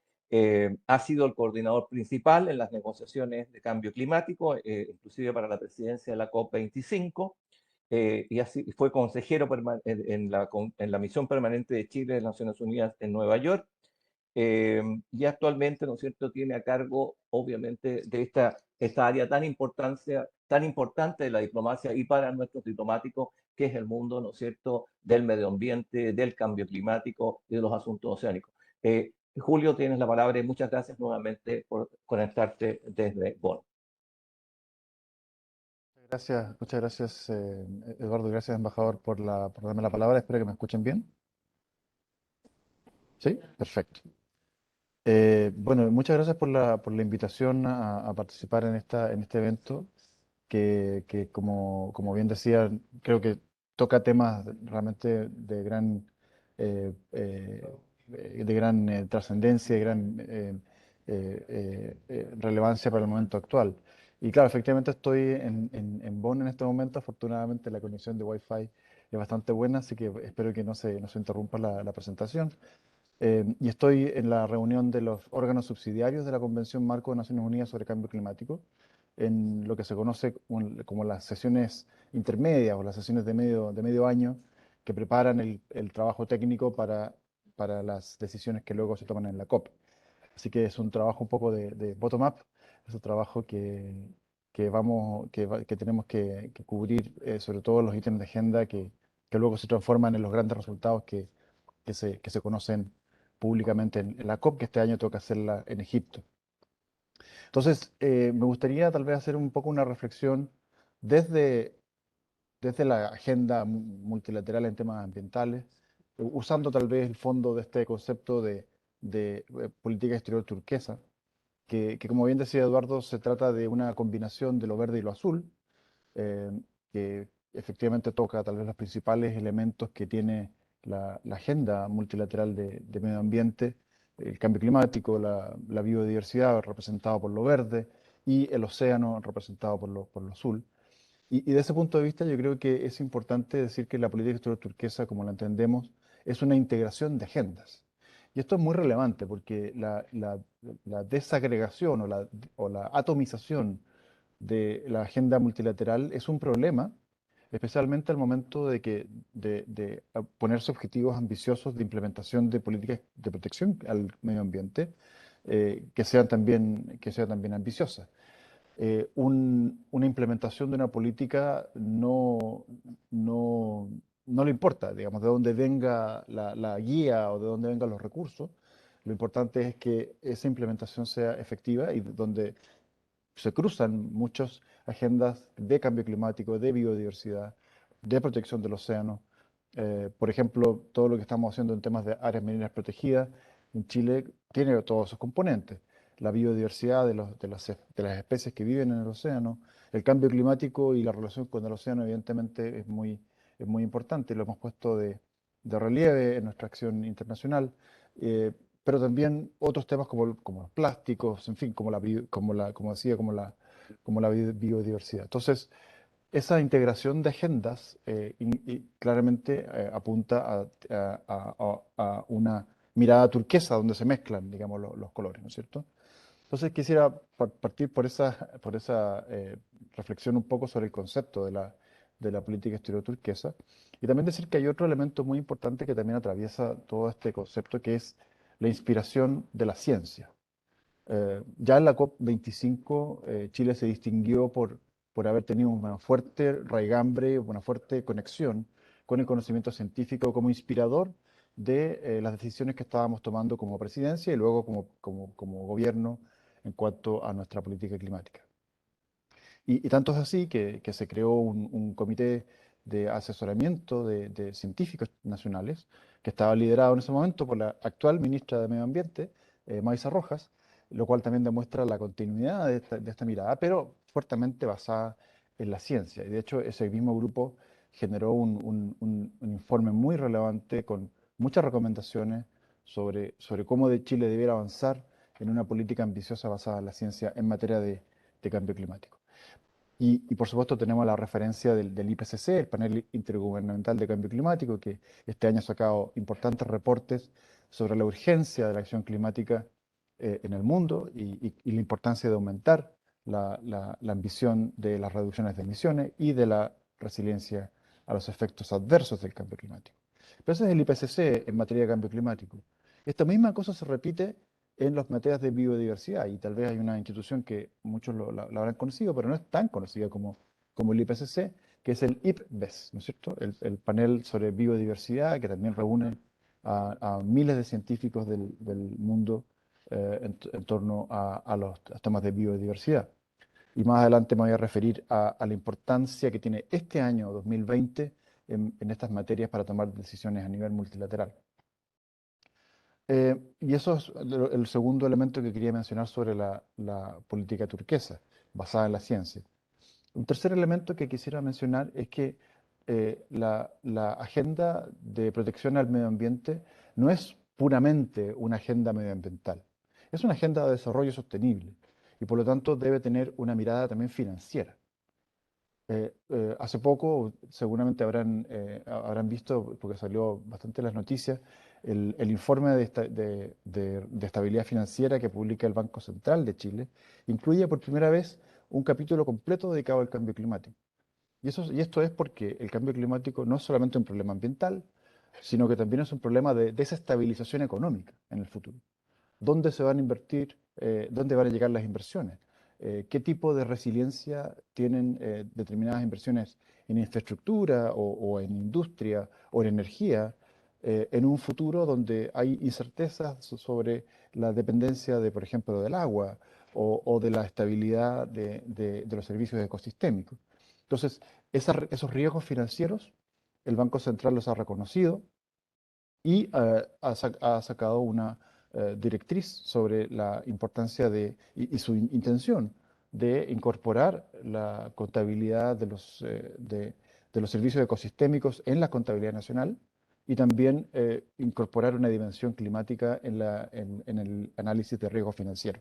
Ha sido el coordinador principal en las negociaciones de cambio climático, inclusive para la presidencia de la COP25. Y así fue consejero en la misión permanente de Chile de las Naciones Unidas en Nueva York. Y actualmente, ¿no es cierto?, tiene a cargo, obviamente, de esta área tan importante de la diplomacia y para nuestros diplomáticos, que es el mundo, ¿no es cierto?, del medio ambiente, del cambio climático y de los asuntos oceánicos. Julio, tienes la palabra y muchas gracias nuevamente por conectarte desde Bonn. Muchas gracias, Eduardo, gracias, embajador, por darme la palabra. Espero que me escuchen bien. ¿Sí? Perfecto. Bueno, muchas gracias por la invitación a participar en este evento, que como bien decía, creo que toca temas realmente de gran trascendencia, de gran relevancia para el momento actual. Y claro, efectivamente estoy en Bonn en este momento. Afortunadamente la conexión de Wi-Fi es bastante buena, así que espero que no se interrumpa la presentación. Y estoy en la reunión de los órganos subsidiarios de la Convención Marco de Naciones Unidas sobre Cambio Climático, en lo que se conoce como las sesiones intermedias o las sesiones de medio año, que preparan el trabajo técnico para las decisiones que luego se toman en la COP. Así que es un trabajo un poco de bottom-up, es un trabajo que tenemos que cubrir, sobre todo los ítems de agenda que luego se transforman en los grandes resultados que se conocen públicamente en la COP, que este año toca hacerla en Egipto. Entonces, me gustaría tal vez hacer un poco una reflexión desde, desde la agenda multilateral en temas ambientales, usando tal vez el fondo de este concepto de política exterior turquesa, que como bien decía Eduardo, se trata de una combinación de lo verde y lo azul, eh, que efectivamente toca tal vez los principales elementos que tiene la agenda multilateral de medio ambiente: el cambio climático, la biodiversidad representado por lo verde y el océano representado por lo azul. Y de ese punto de vista yo creo que es importante decir que la política exterior turquesa, como la entendemos, es una integración de agendas. Y esto es muy relevante porque la desagregación o la atomización de la agenda multilateral es un problema, especialmente al momento de ponerse objetivos ambiciosos de implementación de políticas de protección al medio ambiente, que sean también ambiciosas. Una implementación de una política no le importa, digamos, de dónde venga la guía o de dónde vengan los recursos. Lo importante es que esa implementación sea efectiva y donde se cruzan muchas agendas de cambio climático, de biodiversidad, de protección del océano. Por ejemplo, todo lo que estamos haciendo en temas de áreas marinas protegidas en Chile tiene todos esos componentes: la biodiversidad de las especies que viven en el océano, el cambio climático y la relación con el océano, evidentemente, es muy importante. Lo hemos puesto de relieve en nuestra acción internacional. eh, pero también otros temas como los plásticos, en fin, como decía, como la biodiversidad. Entonces, esa integración de agendas claramente apunta a una mirada turquesa donde se mezclan, digamos, los colores, ¿no es cierto? Entonces, quisiera partir por esa reflexión un poco sobre el concepto de la política exterior turquesa, y también decir que hay otro elemento muy importante que también atraviesa todo este concepto, que es la inspiración de la ciencia. Ya en la COP25, Chile se distinguió por haber tenido una fuerte raigambre, una fuerte conexión con el conocimiento científico como inspirador de las decisiones que estábamos tomando como presidencia y luego como gobierno en cuanto a nuestra política climática. Y tanto es así que se creó un comité de asesoramiento de científicos nacionales, que estaba liderado en ese momento por la actual ministra de Medio Ambiente, Maisa Rojas, lo cual también demuestra la continuidad de esta mirada, pero fuertemente basada en la ciencia. Y de hecho, ese mismo grupo generó un informe muy relevante con muchas recomendaciones sobre cómo de Chile debiera avanzar en una política ambiciosa basada en la ciencia en materia de cambio climático. Y por supuesto tenemos la referencia del IPCC, el Panel Intergubernamental de Cambio Climático, que este año ha sacado importantes reportes sobre la urgencia de la acción climática en el mundo y la importancia de aumentar la ambición de las reducciones de emisiones y de la resiliencia a los efectos adversos del cambio climático. Pero ese es el IPCC en materia de cambio climático. Esta misma cosa se repite en las materias de biodiversidad, y tal vez hay una institución que muchos la habrán conocido, pero no es tan conocida como el IPCC, que es el IPBES, ¿no es cierto? El panel sobre biodiversidad, que también reúne a miles de científicos del mundo en torno a los temas de biodiversidad. Y más adelante me voy a referir a la importancia que tiene este año 2020 en estas materias para tomar decisiones a nivel multilateral. Y eso es el segundo elemento que quería mencionar sobre la política turquesa, basada en la ciencia. Un tercer elemento que quisiera mencionar es que la agenda de protección al medio ambiente no es puramente una agenda medioambiental, es una agenda de desarrollo sostenible y por lo tanto debe tener una mirada también financiera. Hace poco, seguramente habrán visto, porque salió bastante en las noticias, el informe de estabilidad financiera que publica el Banco Central de Chile, incluye por primera vez un capítulo completo dedicado al cambio climático. Y esto es porque el cambio climático no es solamente un problema ambiental, sino que también es un problema de desestabilización económica en el futuro. ¿Dónde se van a invertir? ¿Dónde van a llegar las inversiones? ¿Qué tipo de resiliencia tienen determinadas inversiones en infraestructura o en industria o en energía en un futuro donde hay incertezas sobre la dependencia de, por ejemplo, del agua o de la estabilidad de los servicios ecosistémicos? Entonces, esos riesgos financieros, el Banco Central los ha reconocido y ha sacado una directriz sobre la importancia y su intención de incorporar la contabilidad de los servicios ecosistémicos en la contabilidad nacional y también incorporar una dimensión climática en el análisis de riesgo financiero.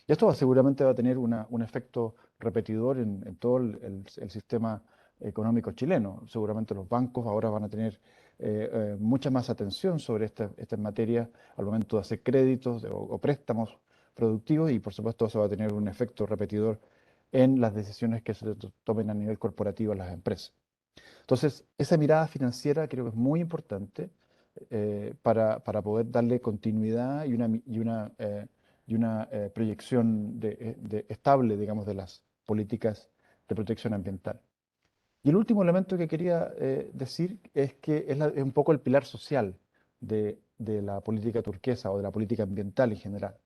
Y esto seguramente va a tener un efecto repetidor en todo el sistema económico chileno. Seguramente los bancos ahora van a tener mucha más atención sobre estas materias al momento de hacer créditos o préstamos productivos y por supuesto eso va a tener un efecto repetidor en las decisiones que se tomen a nivel corporativo en las empresas. Entonces, esa mirada financiera creo que es muy importante para poder darle continuidad y una proyección estable, digamos, de las políticas de protección ambiental. Y el último elemento que quería decir es que es un poco el pilar social de la política turquesa o de la política ambiental en general.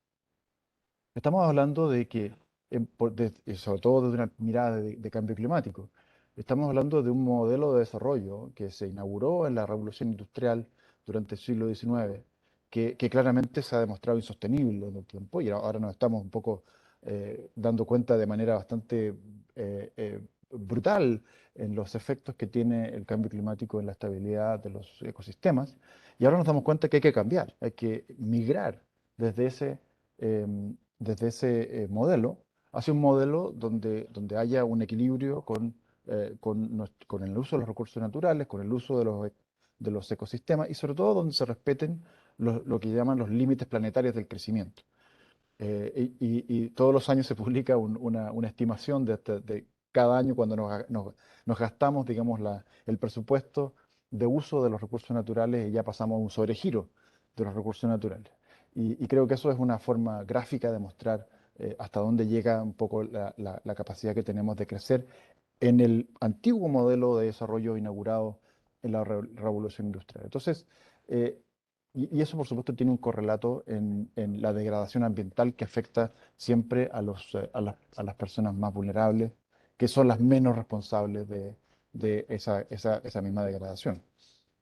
Estamos hablando de que, y sobre todo desde una mirada de cambio climático, estamos hablando de un modelo de desarrollo que se inauguró en la Revolución Industrial durante el siglo XIX, que claramente se ha demostrado insostenible en el tiempo y ahora nos estamos un poco dando cuenta de manera bastante brutal en los efectos que tiene el cambio climático en la estabilidad de los ecosistemas. Y ahora nos damos cuenta que hay que cambiar, hay que migrar desde ese modelo hacia un modelo donde haya un equilibrio con el uso de los recursos naturales, con el uso de los ecosistemas y sobre todo donde se respeten lo que llaman los límites planetarios del crecimiento. Y todos los años se publica una estimación de cada año cuando nos gastamos, digamos, el presupuesto de uso de los recursos naturales y ya pasamos a un sobregiro de los recursos naturales. Y creo que eso es una forma gráfica de mostrar hasta dónde llega un poco la capacidad que tenemos de crecer en el antiguo modelo de desarrollo inaugurado en la Revolución Industrial. Entonces, eh, y eso, por supuesto, tiene un correlato en la degradación ambiental que afecta siempre a las personas más vulnerables, que son las menos responsables de esa misma degradación.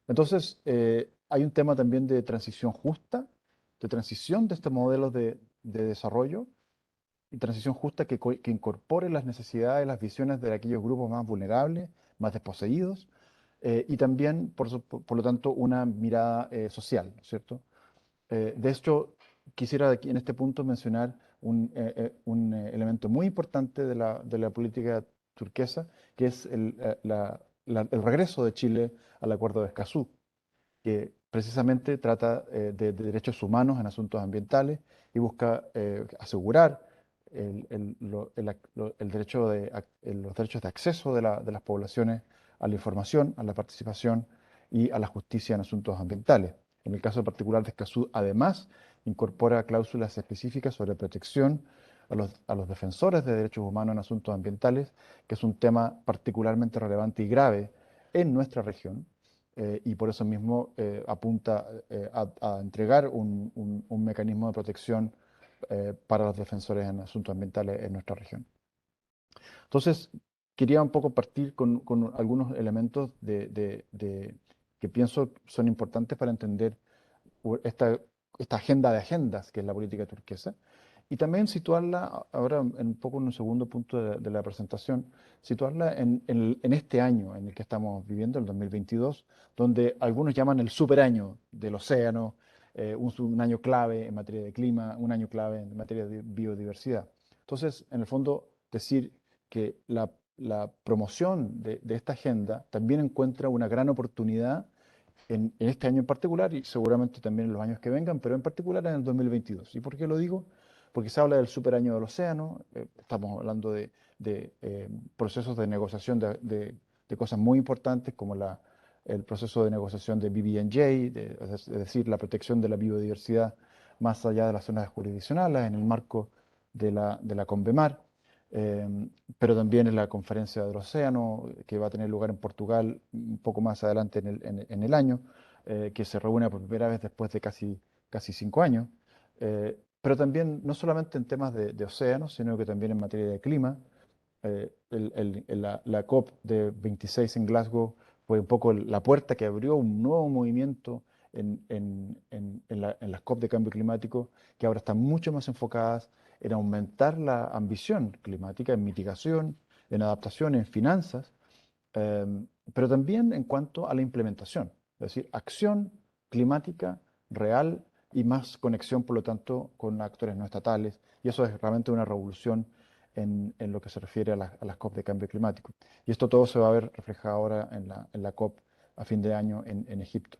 Entonces, hay un tema también de transición justa, de transición de estos modelos de desarrollo y transición justa que incorpore las necesidades, las visiones de aquellos grupos más vulnerables, más desposeídos, y también, por lo tanto, una mirada social, ¿cierto? De hecho, quisiera aquí en este punto mencionar un elemento muy importante de la política turquesa, que es el regreso de Chile al Acuerdo de Escazú, que precisamente trata de derechos humanos en asuntos ambientales y busca asegurar el derecho los derechos de acceso de las poblaciones a la información, a la participación y a la justicia en asuntos ambientales. En el caso particular de Escazú, además, incorpora cláusulas específicas sobre protección a los defensores de derechos humanos en asuntos ambientales, que es un tema particularmente relevante y grave en nuestra región y por eso mismo apunta a entregar un mecanismo de protección para los defensores en asuntos ambientales en nuestra región. Entonces, quería un poco partir con algunos elementos que pienso son importantes para entender esta agenda de agendas que es la política turquesa, y también situarla, ahora un poco en un segundo punto de la presentación, situarla en este año en el que estamos viviendo, el 2022, donde algunos llaman el superaño del océano, un año clave en materia de clima, un año clave en materia de biodiversidad. Entonces, en el fondo, decir que la promoción de esta agenda también encuentra una gran oportunidad en este año en particular y seguramente también en los años que vengan, pero en particular en el 2022. ¿Y por qué lo digo? Porque se habla del superaño del océano, estamos hablando de procesos de negociación de cosas muy importantes como el proceso de negociación de BBNJ, es decir, la protección de la biodiversidad más allá de las zonas jurisdiccionales en el marco de la CONVEMAR, eh, pero también en la conferencia del océano que va a tener lugar en Portugal un poco más adelante en el año, que se reúne por primera vez después de casi 5 años. Pero también no solamente en temas de océanos, sino que también en materia de clima. La COP de 26 en Glasgow fue un poco la puerta que abrió un nuevo movimiento en las COP de cambio climático, que ahora están mucho más enfocadas en aumentar la ambición climática, en mitigación, en adaptación, en finanzas, pero también en cuanto a la implementación, es decir, acción climática real y más conexión, por lo tanto, con actores no estatales. Y eso es realmente una revolución en lo que se refiere a las COP de cambio climático. Y esto todo se va a ver reflejado ahora en la COP a fin de año en Egipto.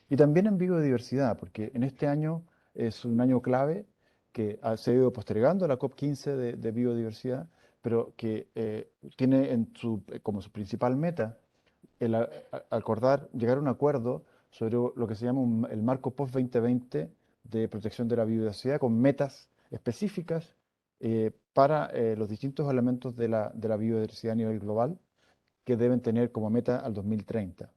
Y también en biodiversidad, porque en este año es un año clave que se ha ido postergando la COP15 de biodiversidad, pero que tiene como su principal meta llegar a un acuerdo sobre lo que se llama el marco post-2020 de protección de la biodiversidad con metas específicas para los distintos elementos de la biodiversidad a nivel global que deben tener como meta al 2030.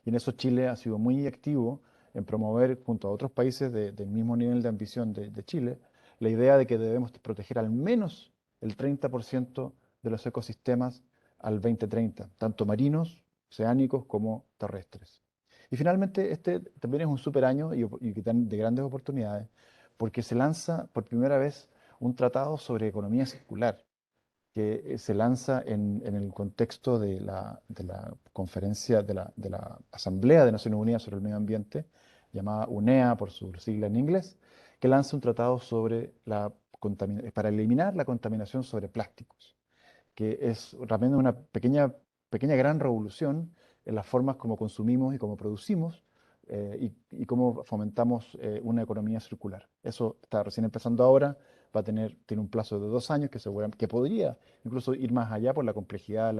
Y en eso Chile ha sido muy activo en promover, junto a otros países del mismo nivel de ambición de Chile, la idea de que debemos proteger al menos el 30% de los ecosistemas al 2030, tanto marinos, oceánicos como terrestres. Y finalmente, este también es un super año y de grandes oportunidades, porque se lanza por primera vez un tratado sobre economía circular que se lanza en el contexto de la conferencia de la Asamblea de Naciones Unidas sobre el Medio Ambiente, llamada UNEA por su sigla en inglés, que lanza un tratado para eliminar la contaminación sobre plásticos, que es realmente una pequeña gran revolución en las formas como consumimos y como producimos, y cómo fomentamos una economía circular. Eso está recién empezando ahora, tiene un plazo de 2 años que podría incluso ir más allá por la complejidad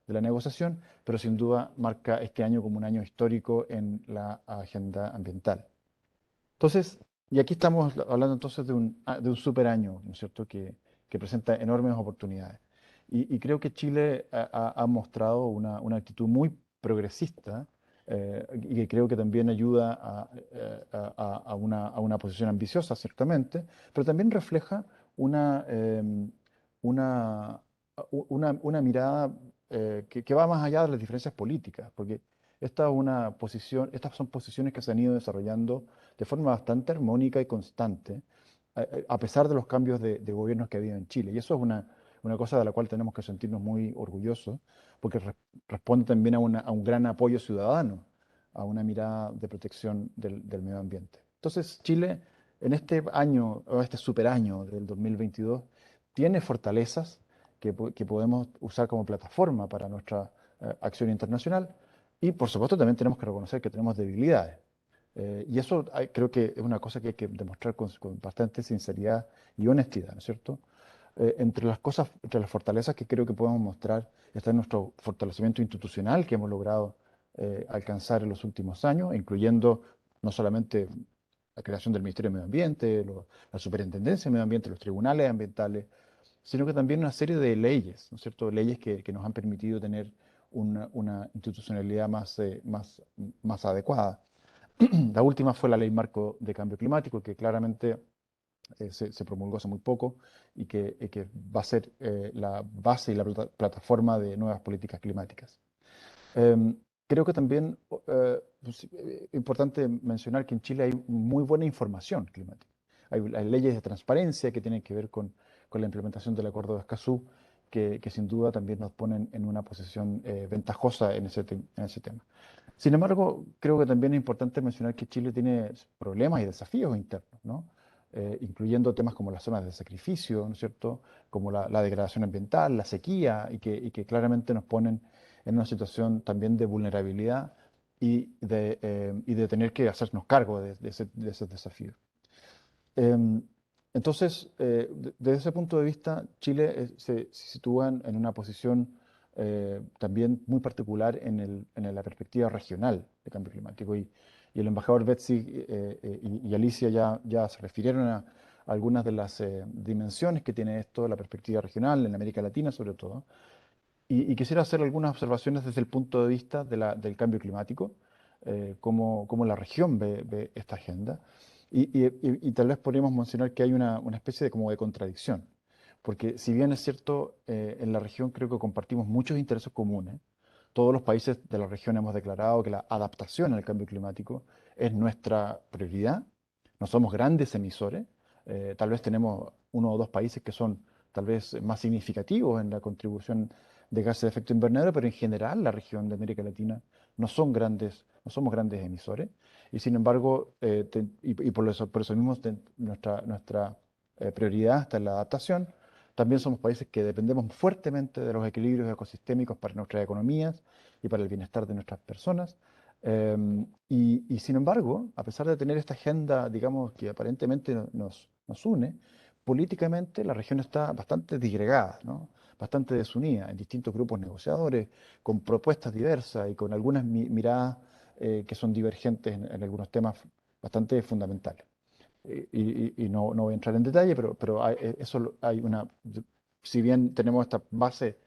de la negociación, pero sin duda marca este año como un año histórico en la agenda ambiental. Entonces, y aquí estamos hablando entonces de un super año, ¿no es cierto?, que presenta enormes oportunidades. Y creo que Chile ha mostrado una actitud muy progresista, y que creo que también ayuda a una posición ambiciosa, ciertamente, pero también refleja una, em, una, una mirada que va más allá de las diferencias políticas, porque estas son posiciones que se han ido desarrollando de forma bastante armónica y constante, a pesar de los cambios de gobiernos que ha habido en Chile. Y eso es una cosa de la cual tenemos que sentirnos muy orgullosos, porque responde también a un gran apoyo ciudadano, a una mirada de protección del medio ambiente. Entonces, Chile, en este año, o este superaño del 2022, tiene fortalezas que podemos usar como plataforma para nuestra acción internacional, y por supuesto también tenemos que reconocer que tenemos debilidades. Y eso creo que es una cosa que hay que demostrar con bastante sinceridad y honestidad, ¿no es cierto? Entre las fortalezas que creo que podemos mostrar está nuestro fortalecimiento institucional que hemos logrado alcanzar en los últimos años, incluyendo no solamente la creación del Ministerio de Medio Ambiente, la Superintendencia de Medio Ambiente, los tribunales ambientales, sino que también una serie de leyes, ¿no es cierto? Leyes que nos han permitido tener una institucionalidad más adecuada. La última fue la Ley Marco de Cambio Climático, que claramente se promulgó hace muy poco y que va a ser la base y la plataforma de nuevas políticas climáticas. Creo que también pues, importante mencionar que en Chile hay muy buena información climática. Hay leyes de transparencia que tienen que ver con la implementación del Acuerdo de Escazú, que sin duda también nos ponen en una posición ventajosa en en ese tema. Sin embargo, creo que también es importante mencionar que Chile tiene problemas y desafíos internos, ¿no? Incluyendo temas como las zonas de sacrificio, ¿no es cierto? Como la degradación ambiental, la sequía, y que claramente nos ponen en una situación también de vulnerabilidad y de tener que hacernos cargo de esos desafíos. Em, entonces, desde ese punto de vista, Chile se sitúa en una posición también muy particular en la perspectiva regional de cambio climático. Y el embajador Betsy y Alicia ya se refirieron a algunas de las dimensiones que tiene esto, la perspectiva regional, en América Latina sobre todo. Y quisiera hacer algunas observaciones desde el punto de vista del cambio climático, cómo la región ve esta agenda. Y tal vez podríamos mencionar que hay una especie de como de contradicción, porque si bien es cierto, en la región creo que compartimos muchos intereses comunes. Todos los países de la región hemos declarado que la adaptación al cambio climático es nuestra prioridad. No somos grandes emisores, tal vez tenemos uno o dos países que son tal vez más significativos en la contribución de gases de efecto invernadero, pero en general la región de América Latina no somos grandes emisores, y sin embargo, y por eso mismo nuestra prioridad está en la adaptación. También somos países que dependemos fuertemente de los equilibrios ecosistémicos para nuestras economías y para el bienestar de nuestras personas. Y sin embargo, a pesar de tener esta agenda, digamos, que aparentemente nos une, políticamente la región está bastante disgregada, ¿no? Bastante desunida en distintos grupos negociadores, con propuestas diversas y con algunas miradas que son divergentes en algunos temas bastante fundamentales. Y no voy a entrar en detalle, pero hay si bien tenemos esta base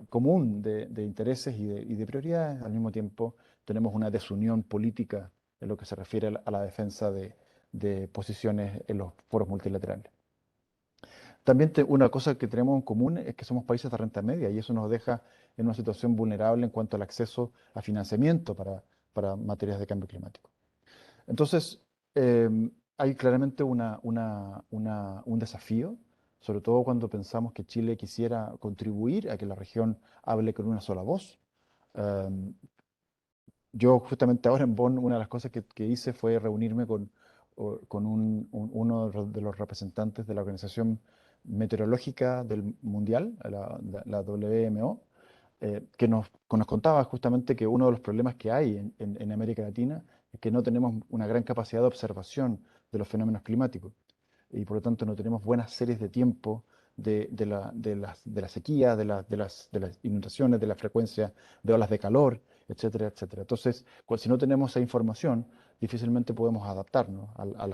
común de intereses y de prioridades, al mismo tiempo tenemos una desunión política en lo que se refiere a la defensa de posiciones en los foros multilaterales. También una cosa que tenemos en común es que somos países de renta media, y eso nos deja en una situación vulnerable en cuanto al acceso a financiamiento para materias de cambio climático. Entonces, hay claramente un desafío, sobre todo cuando pensamos que Chile quisiera contribuir a que la región hable con una sola voz. Em, yo justamente ahora en Bonn, una de las cosas que hice fue reunirme con uno de los representantes de la Organización Meteorológica del Mundial, la WMO, nos contaba justamente que uno de los problemas que hay en América Latina es que no tenemos una gran capacidad de observación de los fenómenos climáticos, y por lo tanto no tenemos buenas series de tiempo de la sequía, de las inundaciones, de la frecuencia de olas de calor, etcétera, etcétera. Entonces, si no tenemos esa información, difícilmente podemos adaptarnos a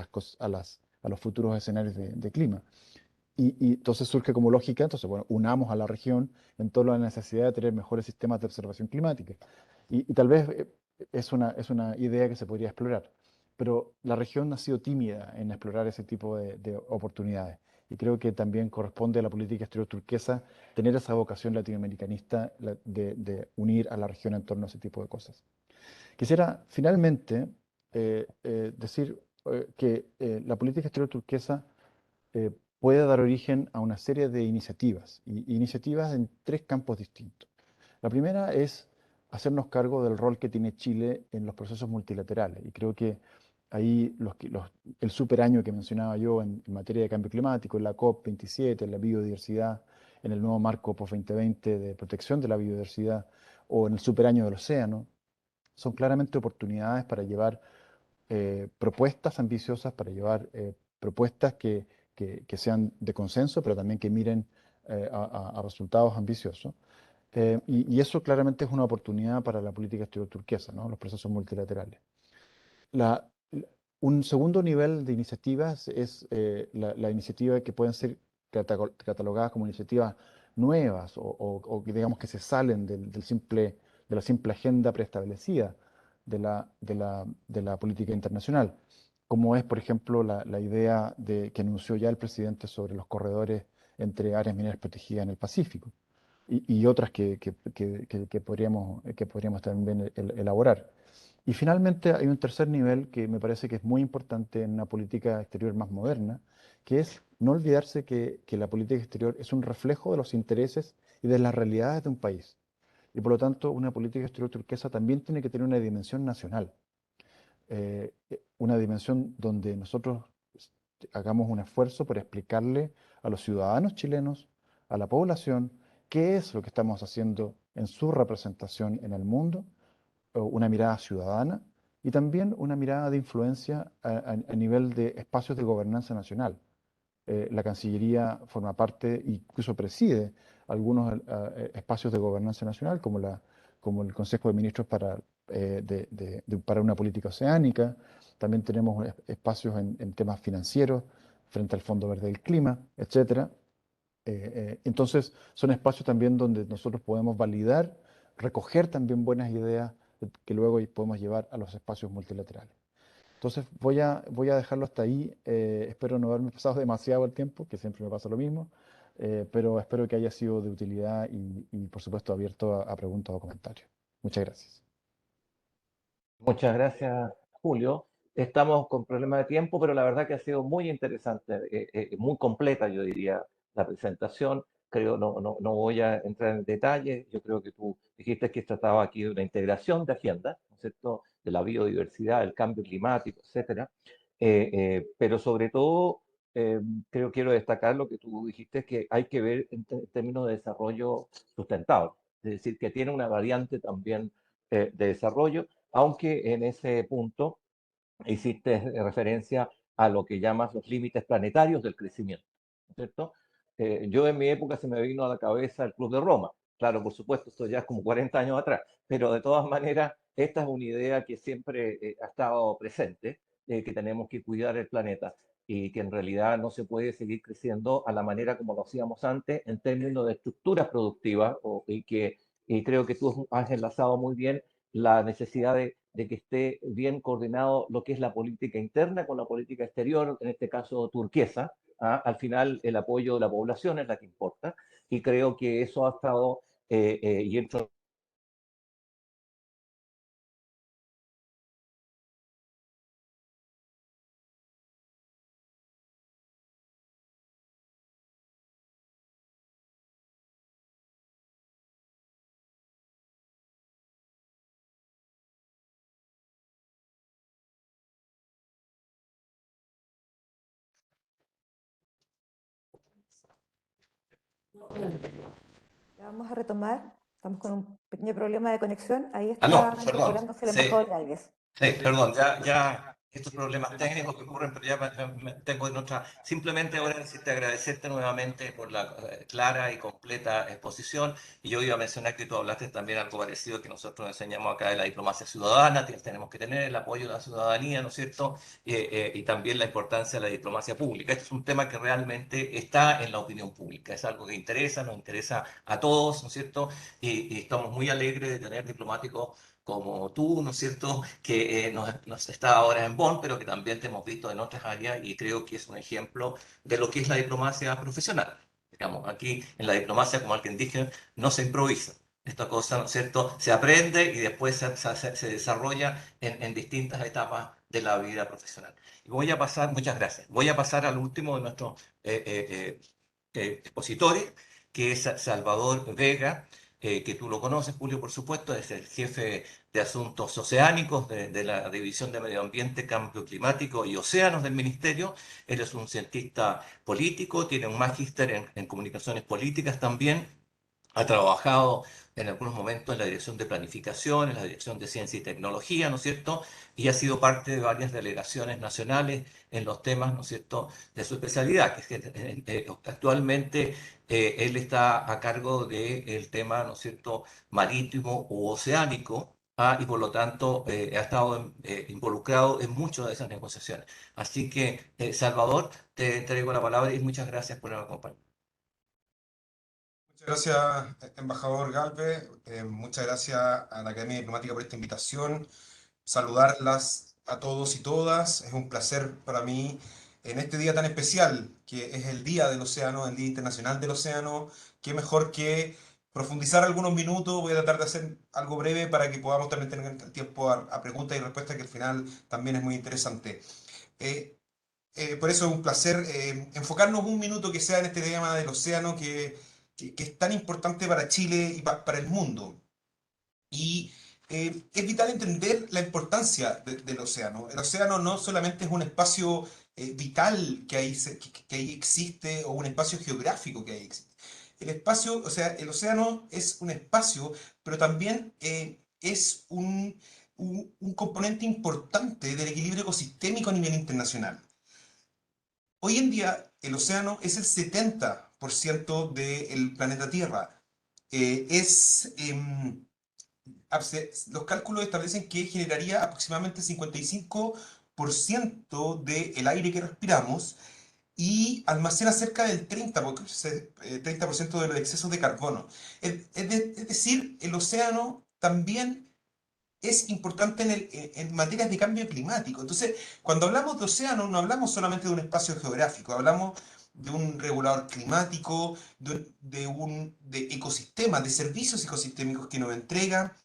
los futuros escenarios de clima. Y entonces surge como lógica, entonces, bueno, unamos a la región en torno a la necesidad de tener mejores sistemas de observación climática. Y tal vez es una idea que se podría explorar, pero la región ha sido tímida en explorar ese tipo de oportunidades. Y creo que también corresponde a la política exterior turquesa tener esa vocación latinoamericanista de unir a la región en torno a ese tipo de cosas. Quisiera finalmente decir que la política exterior turquesa eh, puede dar origen a una serie de iniciativas, y iniciativas en tres campos distintos. La primera es hacernos cargo del rol que tiene Chile en los procesos multilaterales, y creo que ahí el superaño que mencionaba yo en materia de cambio climático, en la COP27, en la biodiversidad, en el nuevo marco post-2020 de protección de la biodiversidad, o en el superaño del océano, son claramente oportunidades para llevar propuestas ambiciosas, para llevar propuestas que sean de consenso, pero también que miren a resultados ambiciosos. Y eso claramente es una oportunidad para la política exterior turquesa, ¿no? Los procesos multilaterales. La- un segundo nivel de iniciativas es la iniciativa que pueden ser catalogadas como iniciativas nuevas o que digamos que se salen de la simple agenda preestablecida de la política internacional, como es, por ejemplo, la idea que anunció ya el presidente sobre los corredores entre áreas mineras protegidas en el Pacífico, y otras que podríamos también elaborar. Y finalmente hay un tercer nivel que me parece que es muy importante en una política exterior más moderna, que es no olvidarse que la política exterior es un reflejo de los intereses y de las realidades de un país. Y por lo tanto, una política exterior turquesa también tiene que tener una dimensión nacional, una dimensión donde nosotros hagamos un esfuerzo por explicarle a los ciudadanos chilenos, a la población, qué es lo que estamos haciendo en su representación en el mundo, o una mirada ciudadana y también una mirada de influencia a nivel de espacios de gobernanza nacional. La Cancillería forma parte, incluso preside algunos espacios de gobernanza nacional, como el Consejo de Ministros para una política oceánica. También tenemos espacios en temas financieros, frente al Fondo Verde del Clima, etcétera. Entonces, son espacios también donde nosotros podemos validar, recoger también buenas ideas que luego podemos llevar a los espacios multilaterales. Entonces, voy a dejarlo hasta ahí. Espero no haberme pasado demasiado el tiempo, que siempre me pasa lo mismo, pero espero que haya sido de utilidad y por supuesto, abierto a preguntas o comentarios. Muchas gracias. Muchas gracias, Julio. Estamos con problemas de tiempo, pero la verdad que ha sido muy interesante, muy completa, yo diría, la presentación. Creo, no voy a entrar en detalle. Yo creo que tú dijiste que trataba aquí de una integración de agenda, ¿no es cierto?, de la biodiversidad, el cambio climático, etcétera. Pero sobre todo, quiero destacar lo que tú dijiste, que hay que ver en términos de desarrollo sustentable, es decir, que tiene una variante también de desarrollo, aunque en ese punto hiciste referencia a lo que llamas los límites planetarios del crecimiento, ¿no es cierto? Yo en mi época se me vino a la cabeza el Club de Roma. Claro, por supuesto, esto ya es como 40 años atrás, pero de todas maneras, esta es una idea que siempre ha estado presente, que tenemos que cuidar el planeta y que en realidad no se puede seguir creciendo a la manera como lo hacíamos antes en términos de estructuras productivas y creo que tú has enlazado muy bien la necesidad de que esté bien coordinado lo que es la política interna con la política exterior, en este caso turquesa. Al final, el apoyo de la población es la que importa, y creo que eso ha estado, y entro Ya vamos a retomar. Estamos con un pequeño problema de conexión. Ahí Ah, no, está perdón. incorporándose el Sí, embajador Gálvez. sí, perdón, ya estos problemas técnicos que ocurren, pero ya tengo en otra. Simplemente ahora necesito agradecerte nuevamente por la clara y completa exposición. Y yo iba a mencionar que tú hablaste también algo parecido que nosotros enseñamos acá de la diplomacia ciudadana, que tenemos que tener el apoyo de la ciudadanía, ¿no es cierto? Y también la importancia de la diplomacia pública. Este es un tema que realmente está en la opinión pública, es algo que interesa, nos interesa a todos, ¿no es cierto? Y estamos muy alegres de tener diplomáticos como tú, ¿no es cierto?, que nos está ahora en Bonn, pero que también te hemos visto en otras áreas y creo que es un ejemplo de lo que es la diplomacia profesional. Digamos, aquí en la diplomacia, como alguien dije, no se improvisa. Esta cosa, ¿no es cierto?, se aprende y después se desarrolla en distintas etapas de la vida profesional. Y voy a pasar, muchas gracias, voy a pasar al último de nuestros expositores, que es Salvador Vega, que tú lo conoces, Julio, por supuesto, es el jefe de Asuntos Oceánicos de la División de Medio Ambiente, Cambio Climático y Océanos del Ministerio. Él es un cientista político, tiene un magíster en comunicaciones políticas también. Ha trabajado en algunos momentos en la Dirección de Planificación, en la Dirección de Ciencia y Tecnología, ¿no es cierto? Y ha sido parte de varias delegaciones nacionales en los temas, ¿no es cierto?, de su especialidad, que es que actualmente él está a cargo del tema, ¿no es cierto?, marítimo u oceánico, y por lo tanto ha estado involucrado en muchas de esas negociaciones. Así que, Salvador, te entrego la palabra y muchas gracias por acompañarnos. Muchas gracias, embajador Galvez. Muchas gracias a la Academia Diplomática por esta invitación. Saludarlas a todos y todas. Es un placer para mí en este día tan especial, que es el Día del Océano, el Día Internacional del Océano. Qué mejor que profundizar algunos minutos, voy a tratar de hacer algo breve para que podamos también tener tiempo a preguntas y respuestas, que al final también es muy interesante. Eh, por eso es un placer enfocarnos un minuto que sea en este tema del océano que es tan importante para Chile y para el mundo. Y es vital entender la importancia del océano. El océano no solamente es un espacio vital que ahí, que ahí existe, o un espacio geográfico que ahí existe. El espacio, o sea, el océano es un espacio, pero también es un componente importante del equilibrio ecosistémico a nivel internacional. Hoy en día, el océano es el 70% del planeta Tierra. Los cálculos establecen que generaría aproximadamente 55% del aire que respiramos y almacena cerca del 30% de los excesos de carbono. Es decir, el océano también es importante en materias de cambio climático. Entonces, cuando hablamos de océano, no hablamos solamente de un espacio geográfico, hablamos de un regulador climático, de ecosistemas, de servicios ecosistémicos que nos entrega.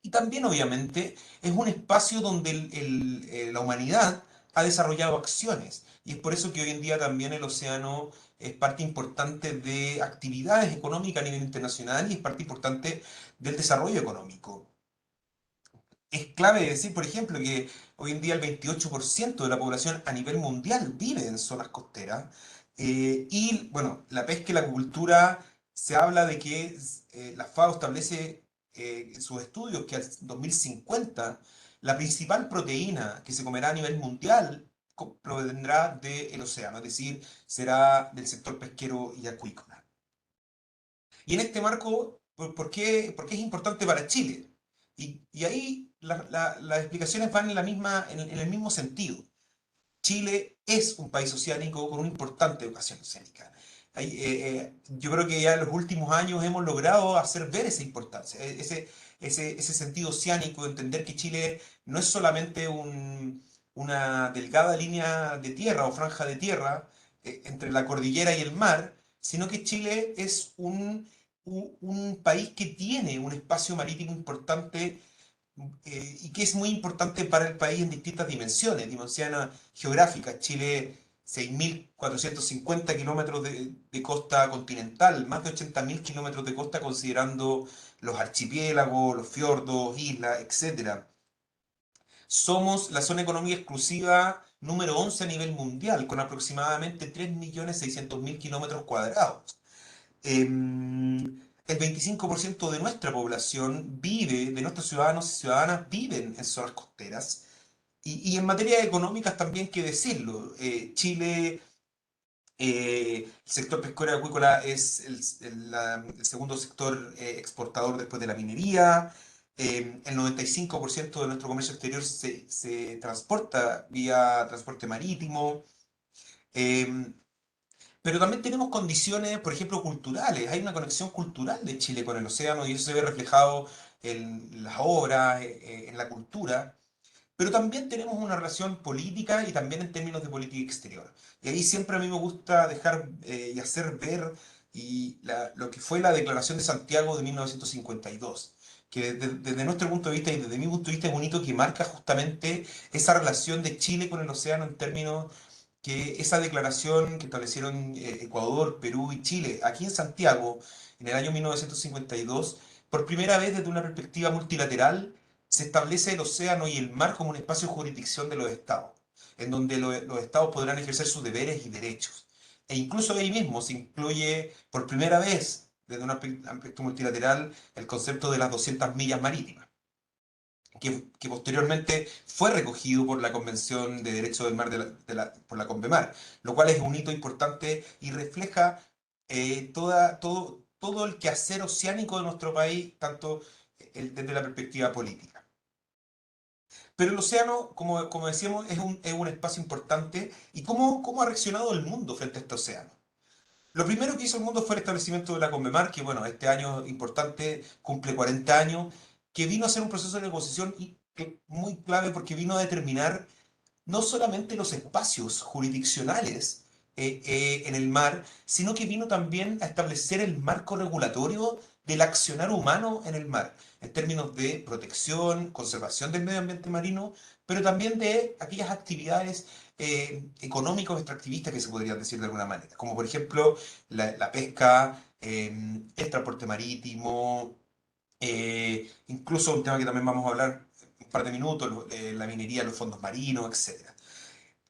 Y también, obviamente, es un espacio donde la humanidad ha desarrollado acciones. Y es por eso que hoy en día también el océano es parte importante de actividades económicas a nivel internacional y es parte importante del desarrollo económico. Es clave decir, por ejemplo, que hoy en día el 28% de la población a nivel mundial vive en zonas costeras. Y bueno, la pesca y la acuicultura, se habla de que la FAO establece en sus estudios que al 2050 la principal proteína que se comerá a nivel mundial provendrá del océano, es decir, será del sector pesquero y acuícola. Y en este marco, por qué es importante para Chile? Y ahí las explicaciones van en el mismo sentido. Chile es un país oceánico con una importante educación oceánica. Yo creo que ya en los últimos años hemos logrado hacer ver esa importancia, ese sentido oceánico, entender que Chile no es solamente una delgada línea de tierra o franja de tierra entre la cordillera y el mar, sino que Chile es un país que tiene un espacio marítimo importante y que es muy importante para el país en distintas dimensiones geográficas. Chile, 6.450 kilómetros de costa continental, más de 80.000 kilómetros de costa considerando los archipiélagos, los fiordos, islas, etc. Somos la zona económica exclusiva número 11 a nivel mundial, con aproximadamente 3.600.000 kilómetros cuadrados. El 25% de nuestra población vive, de nuestros ciudadanos y ciudadanas viven en zonas costeras. Y en materia económicas también, qué decirlo. Chile, el sector pesquero y acuícola es el segundo sector exportador después de la minería. El 95% de nuestro comercio exterior se transporta vía transporte marítimo. Em, pero también tenemos condiciones, por ejemplo, culturales. Hay una conexión cultural de Chile con el océano y eso se ve reflejado en las obras, en la cultura. Pero también tenemos una relación política y también en términos de política exterior. Y ahí siempre a mí me gusta dejar y hacer ver lo que fue la Declaración de Santiago de 1952, que desde nuestro punto de vista y desde mi punto de vista es bonito, que marca justamente esa relación de Chile con el océano en términos que esa declaración que establecieron Ecuador, Perú y Chile aquí en Santiago en el año 1952, por primera vez desde una perspectiva multilateral, se establece el océano y el mar como un espacio de jurisdicción de los estados, en donde los estados podrán ejercer sus deberes y derechos. E incluso ahí mismo se incluye por primera vez, desde un aspecto multilateral, el concepto de las 200 millas marítimas, que posteriormente fue recogido por la Convención de Derecho del Mar por la CONVEMAR, lo cual es un hito importante y refleja todo el quehacer oceánico de nuestro país, tanto desde la perspectiva política. Pero el océano, como decíamos, es un espacio importante. ¿Y cómo ha reaccionado el mundo frente a este océano? Lo primero que hizo el mundo fue el establecimiento de la CONVEMAR, que bueno, este año importante, cumple 40 años, que vino a ser un proceso de negociación muy clave porque vino a determinar no solamente los espacios jurisdiccionales en el mar, sino que vino también a establecer el marco regulatorio del accionar humano en el mar, en términos de protección, conservación del medio ambiente marino, pero también de aquellas actividades económicos extractivistas que se podrían decir de alguna manera, como por ejemplo la pesca, el transporte marítimo, incluso un tema que también vamos a hablar un par de minutos, la minería, los fondos marinos, etc.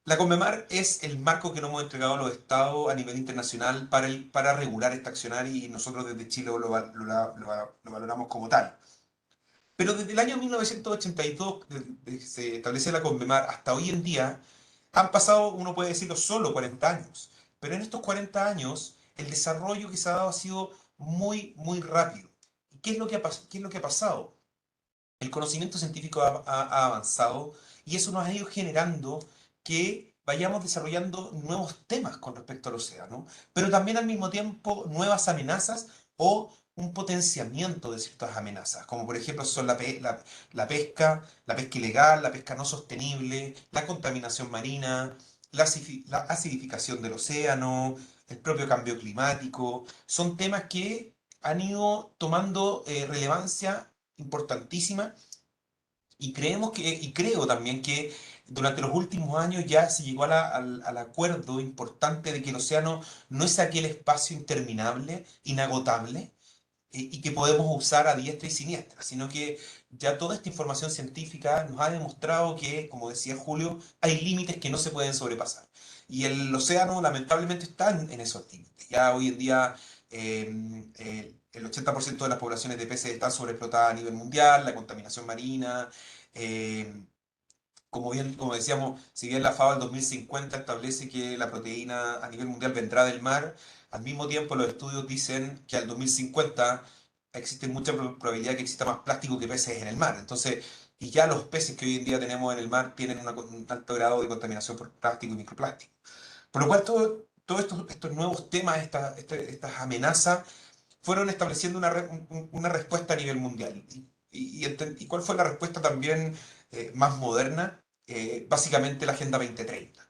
La Conmemar es el marco que nos hemos entregado a los estados a nivel internacional para regular este accionar y nosotros desde Chile lo valoramos como tal. Pero desde el año 1982, desde que se establece la Conmemar hasta hoy en día, han pasado, uno puede decirlo, solo 40 años. Pero en estos 40 años, el desarrollo que se ha dado ha sido muy, muy rápido. ¿Y qué es lo que qué es lo que ha pasado? El conocimiento científico ha avanzado y eso nos ha ido generando que vayamos desarrollando nuevos temas con respecto al océano, pero también al mismo tiempo nuevas amenazas o un potenciamiento de ciertas amenazas, como por ejemplo son la pesca ilegal, la pesca no sostenible, la contaminación marina, la acidificación del océano, el propio cambio climático. Son temas que han ido tomando relevancia importantísima y creo también que durante los últimos años ya se llegó al acuerdo importante de que el océano no es aquel espacio interminable, inagotable, y que podemos usar a diestra y siniestra, sino que ya toda esta información científica nos ha demostrado que, como decía Julio, hay límites que no se pueden sobrepasar. Y el océano lamentablemente está en esos límites. Ya hoy en día el 80% de las poblaciones de peces están sobreexplotadas a nivel mundial, la contaminación marina, eh, como decíamos, si bien la FAO del 2050 establece que la proteína a nivel mundial vendrá del mar, al mismo tiempo los estudios dicen que al 2050 existe mucha probabilidad que exista más plástico que peces en el mar. Entonces, y ya los peces que hoy en día tenemos en el mar tienen un alto grado de contaminación por plástico y microplástico. Por lo cual, todos estos nuevos temas, estas amenazas, fueron estableciendo una respuesta a nivel mundial. ¿Y cuál fue la respuesta también más moderna? Básicamente la Agenda 2030.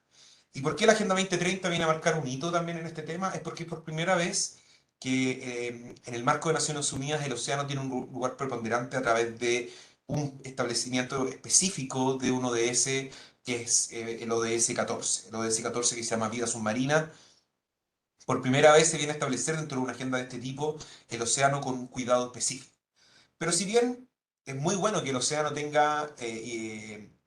¿Y por qué la Agenda 2030 viene a marcar un hito también en este tema? Es porque por primera vez que en el marco de Naciones Unidas el océano tiene un lugar preponderante a través de un establecimiento específico de un ODS, que es el ODS 14. El ODS 14 que se llama Vida Submarina. Por primera vez se viene a establecer dentro de una agenda de este tipo el océano con un cuidado específico. Pero si bien es muy bueno que el océano tenga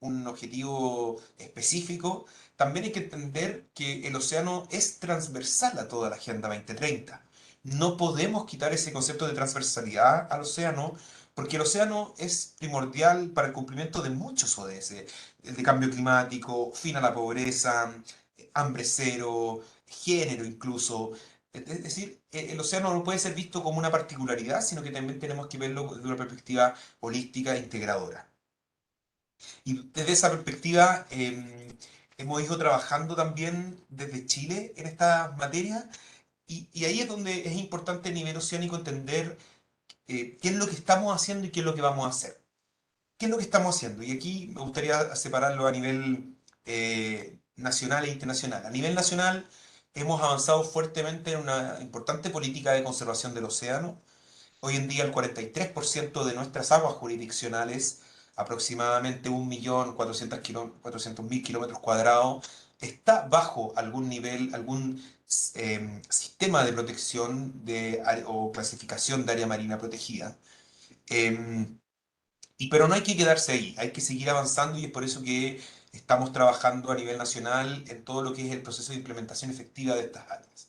un objetivo específico, también hay que entender que el océano es transversal a toda la Agenda 2030. No podemos quitar ese concepto de transversalidad al océano, porque el océano es primordial para el cumplimiento de muchos ODS, el de cambio climático, fin a la pobreza, hambre cero, género incluso. Es decir, el océano no puede ser visto como una particularidad, sino que también tenemos que verlo desde una perspectiva holística e integradora. Y desde esa perspectiva hemos ido trabajando también desde Chile en esta materia y ahí es donde es importante a nivel oceánico entender qué es lo que estamos haciendo y qué es lo que vamos a hacer. ¿Qué es lo que estamos haciendo? Y aquí me gustaría separarlo a nivel nacional e internacional. A nivel nacional hemos avanzado fuertemente en una importante política de conservación del océano. Hoy en día el 43% de nuestras aguas jurisdiccionales, aproximadamente 1.400.000 kilómetros cuadrados, está bajo algún nivel, algún sistema de protección o clasificación de área marina protegida. Pero no hay que quedarse ahí, hay que seguir avanzando y es por eso que estamos trabajando a nivel nacional en todo lo que es el proceso de implementación efectiva de estas áreas.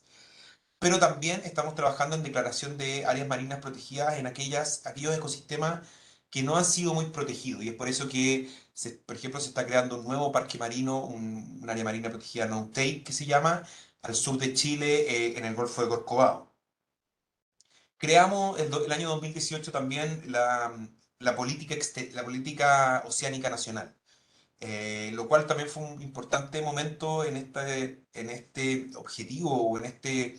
Pero también estamos trabajando en declaración de áreas marinas protegidas en aquellos ecosistemas que no han sido muy protegidos. Y es por eso que, por ejemplo, se está creando un nuevo parque marino, un área marina protegida No-Take, que se llama, al sur de Chile, en el Golfo de Corcovado. Creamos el año 2018 también la política oceánica nacional, lo cual también fue un importante momento en este objetivo o en este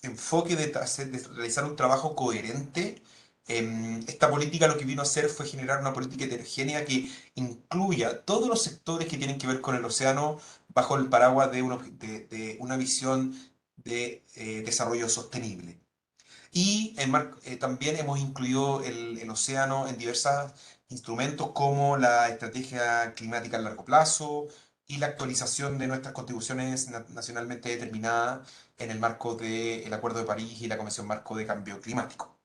enfoque de realizar un trabajo coherente. Esta política lo que vino a hacer fue generar una política heterogénea que incluya todos los sectores que tienen que ver con el océano bajo el paraguas de de una visión de desarrollo sostenible. Y también hemos incluido el océano en diversos instrumentos como la estrategia climática a largo plazo y la actualización de nuestras contribuciones nacionalmente determinadas en el marco del Acuerdo de París y la Convención Marco de Cambio Climático.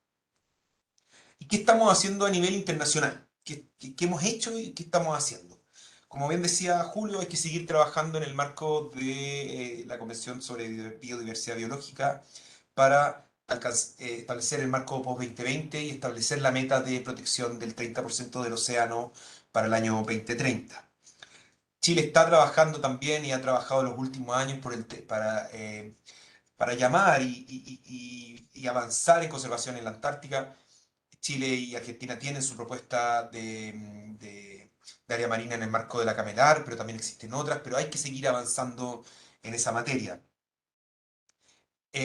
¿Y qué estamos haciendo a nivel internacional? ¿Qué hemos hecho y qué estamos haciendo? Como bien decía Julio, hay que seguir trabajando en el marco de la Convención sobre Biodiversidad Biológica para establecer el marco post-2020 y establecer la meta de protección del 30% del océano para el año 2030. Chile está trabajando también y ha trabajado en los últimos años para llamar y avanzar en conservación en la Antártica. Chile y Argentina tienen su propuesta de área marina en el marco de la CAMELAR, pero también existen otras, pero hay que seguir avanzando en esa materia.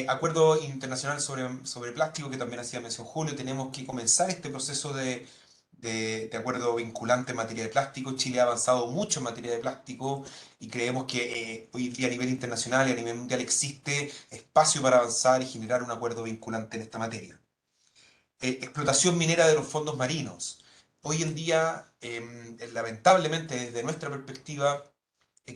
Acuerdo internacional sobre plástico, que también hacía mención Julio, tenemos que comenzar este proceso de acuerdo vinculante en materia de plástico. Chile ha avanzado mucho en materia de plástico y creemos que hoy en día a nivel internacional y a nivel mundial existe espacio para avanzar y generar un acuerdo vinculante en esta materia. Explotación minera de los fondos marinos. Hoy en día, lamentablemente, desde nuestra perspectiva,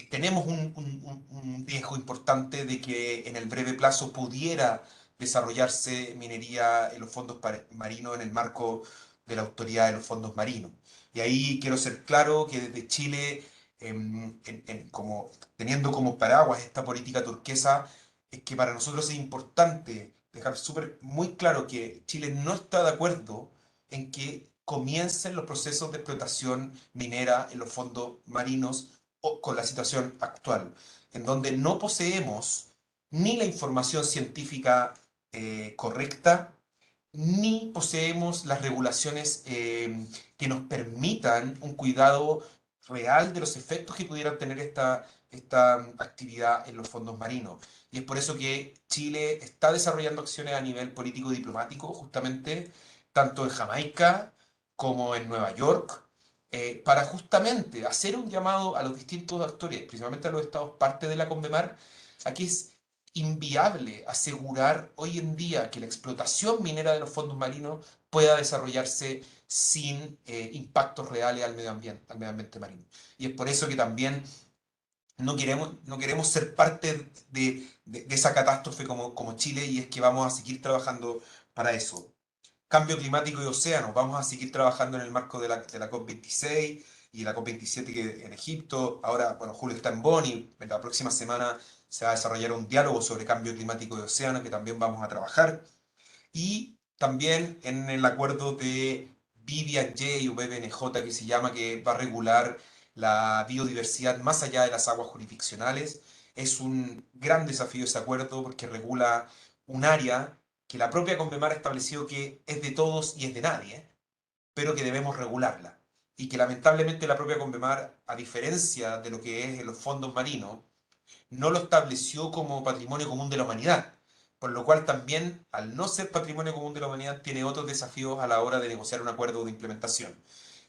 tenemos un riesgo importante de que en el breve plazo pudiera desarrollarse minería en los fondos marinos en el marco de la autoridad de los fondos marinos. Y ahí quiero ser claro que desde Chile, teniendo como paraguas esta política turquesa, es que para nosotros es importante dejar muy claro que Chile no está de acuerdo en que comiencen los procesos de explotación minera en los fondos marinos con la situación actual, en donde no poseemos ni la información científica correcta, ni poseemos las regulaciones que nos permitan un cuidado real de los efectos que pudieran tener esta actividad en los fondos marinos. Y es por eso que Chile está desarrollando acciones a nivel político-diplomático, justamente, tanto en Jamaica como en Nueva York, para justamente hacer un llamado a los distintos actores, principalmente a los estados parte de la CONVEMAR, a que es inviable asegurar hoy en día que la explotación minera de los fondos marinos pueda desarrollarse sin impactos reales al medio ambiente marino. Y es por eso que también no queremos ser parte de esa catástrofe como Chile, y es que vamos a seguir trabajando para eso. Cambio climático y océano, vamos a seguir trabajando en el marco de la COP26 y la COP27 en Egipto. Ahora, bueno, Julio está en Bonn y en la próxima semana se va a desarrollar un diálogo sobre cambio climático y océano que también vamos a trabajar. Y también en el acuerdo de BBNJ o BBNJ que se llama, que va a regular la biodiversidad más allá de las aguas jurisdiccionales. Es un gran desafío ese acuerdo porque regula un área que la propia CONVEMAR ha establecido que es de todos y es de nadie, pero que debemos regularla. Y que lamentablemente la propia CONVEMAR, a diferencia de lo que es en los fondos marinos, no lo estableció como patrimonio común de la humanidad, por lo cual también, al no ser patrimonio común de la humanidad, tiene otros desafíos a la hora de negociar un acuerdo de implementación.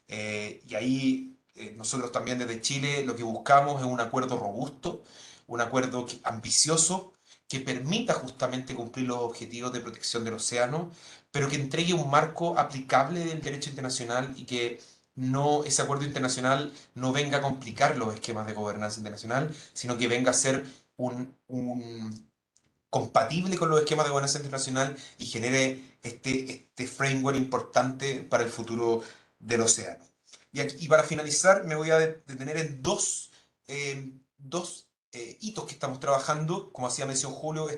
Y ahí nosotros también desde Chile lo que buscamos es un acuerdo robusto, un acuerdo ambicioso, que permita justamente cumplir los objetivos de protección del océano, pero que entregue un marco aplicable del derecho internacional y que ese acuerdo internacional no venga a complicar los esquemas de gobernanza internacional, sino que venga a ser compatible con los esquemas de gobernanza internacional y genere este framework importante para el futuro del océano. Y para finalizar, me voy a detener en dos hitos que estamos trabajando, como hacía mención Julio,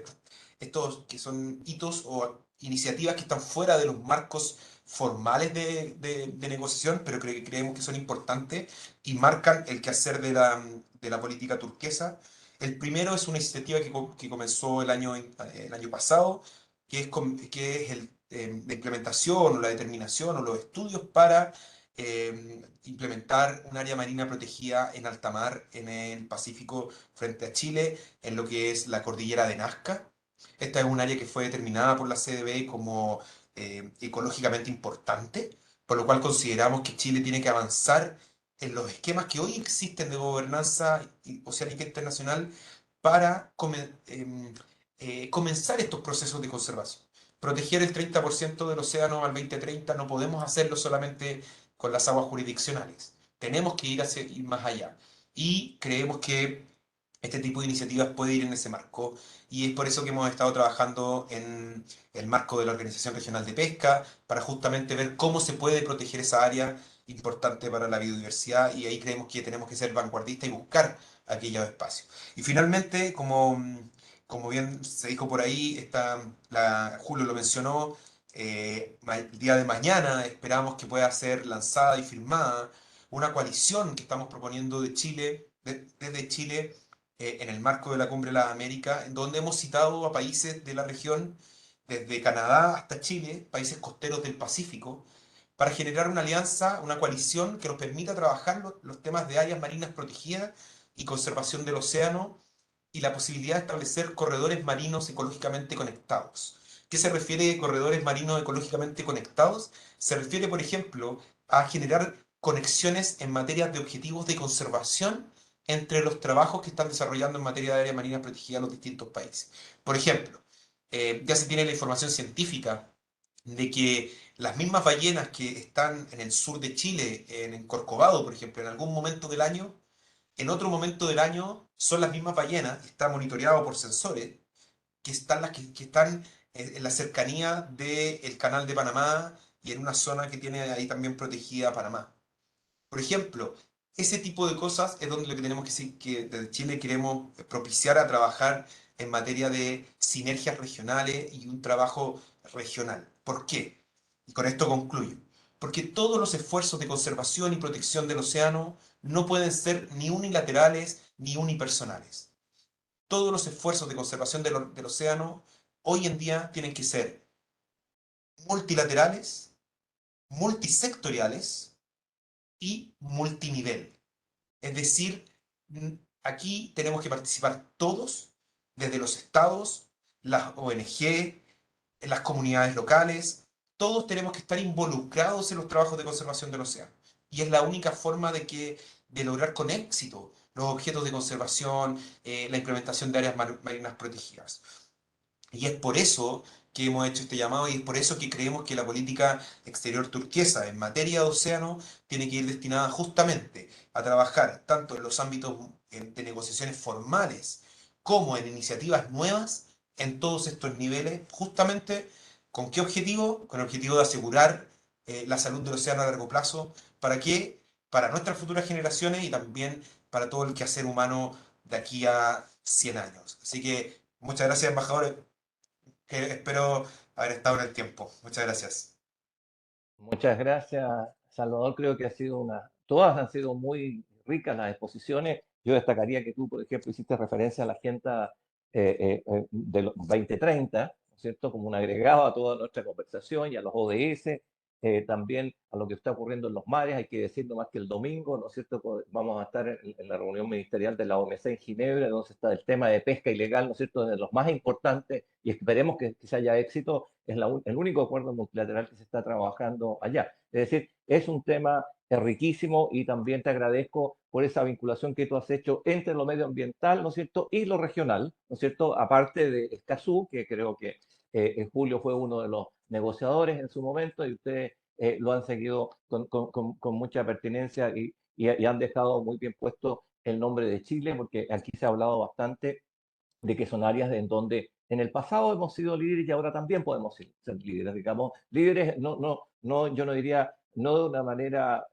estos que son hitos o iniciativas que están fuera de los marcos formales de negociación, pero creemos que son importantes y marcan el quehacer de la política turquesa. El primero es una iniciativa que comenzó el año pasado, que es la implementación o la determinación o los estudios para implementar un área marina protegida en alta mar en el Pacífico frente a Chile, en lo que es la cordillera de Nazca. Esta es un área que fue determinada por la CDB como ecológicamente importante, por lo cual consideramos que Chile tiene que avanzar en los esquemas que hoy existen de gobernanza oceánica internacional para comenzar estos procesos de conservación. Proteger el 30% del océano al 2030 no podemos hacerlo solamente con las aguas jurisdiccionales. Tenemos que ir más allá. Y creemos que este tipo de iniciativas puede ir en ese marco. Y es por eso que hemos estado trabajando en el marco de la Organización Regional de Pesca, para justamente ver cómo se puede proteger esa área importante para la biodiversidad, y ahí creemos que tenemos que ser vanguardistas y buscar aquellos espacios. Y finalmente, como bien se dijo por ahí, Julio lo mencionó, el día de mañana esperamos que pueda ser lanzada y firmada una coalición que estamos proponiendo de Chile, desde Chile, en el marco de la Cumbre de las Américas, en donde hemos citado a países de la región, desde Canadá hasta Chile, países costeros del Pacífico, para generar una alianza, una coalición que nos permita trabajar los temas de áreas marinas protegidas y conservación del océano, y la posibilidad de establecer corredores marinos ecológicamente conectados. ¿Qué se refiere a corredores marinos ecológicamente conectados? Se refiere, por ejemplo, a generar conexiones en materia de objetivos de conservación entre los trabajos que están desarrollando en materia de áreas marinas protegidas los distintos países. Por ejemplo, ya se tiene la información científica de que las mismas ballenas que están en el sur de Chile, en Corcovado, por ejemplo, en algún momento del año, en otro momento del año son las mismas ballenas, está monitoreado por sensores, que están que están en la cercanía del Canal de Panamá y en una zona que tiene ahí también protegida Panamá. Por ejemplo, ese tipo de cosas es donde lo que tenemos que decir, que desde Chile queremos propiciar a trabajar en materia de sinergias regionales y un trabajo regional. ¿Por qué? Y con esto concluyo. Porque todos los esfuerzos de conservación y protección del océano no pueden ser ni unilaterales ni unipersonales. Todos los esfuerzos de conservación del océano hoy en día tienen que ser multilaterales, multisectoriales y multinivel. Es decir, aquí tenemos que participar todos, desde los estados, las ONG, las comunidades locales, todos tenemos que estar involucrados en los trabajos de conservación del océano. Y es la única forma de lograr con éxito los objetos de conservación, la implementación de áreas marinas protegidas. Y es por eso que hemos hecho este llamado, y es por eso que creemos que la política exterior turquesa en materia de océano tiene que ir destinada justamente a trabajar tanto en los ámbitos de negociaciones formales como en iniciativas nuevas en todos estos niveles, justamente ¿con qué objetivo? Con el objetivo de asegurar la salud del océano a largo plazo. ¿Para qué? Para nuestras futuras generaciones y también para todo el quehacer humano de aquí a 100 años. Así que muchas gracias, embajador, que espero haber estado en el tiempo. Muchas gracias. Muchas gracias, Salvador. Creo que todas han sido muy ricas las exposiciones. Yo destacaría que tú, por ejemplo, hiciste referencia a la Agenda de los 2030, ¿no es cierto?, como un agregado a toda nuestra conversación y a los ODS, también a lo que está ocurriendo en los mares. Hay que decir nomás que el domingo, ¿no es cierto?, vamos a estar en la reunión ministerial de la OMC en Ginebra, donde está el tema de pesca ilegal, ¿no es cierto?, de los más importantes, y esperemos que se haya éxito. Es el único acuerdo multilateral que se está trabajando allá. Es decir, es un tema riquísimo, y también te agradezco por esa vinculación que tú has hecho entre lo medioambiental, ¿no es cierto?, y lo regional, ¿no es cierto?, aparte de Escazú, que creo que Julio fue uno de los negociadores en su momento, y ustedes lo han seguido con mucha pertinencia, y han dejado muy bien puesto el nombre de Chile, porque aquí se ha hablado bastante de que son áreas en donde en el pasado hemos sido líderes y ahora también podemos ser líderes, digamos, líderes, yo no diría, no de una manera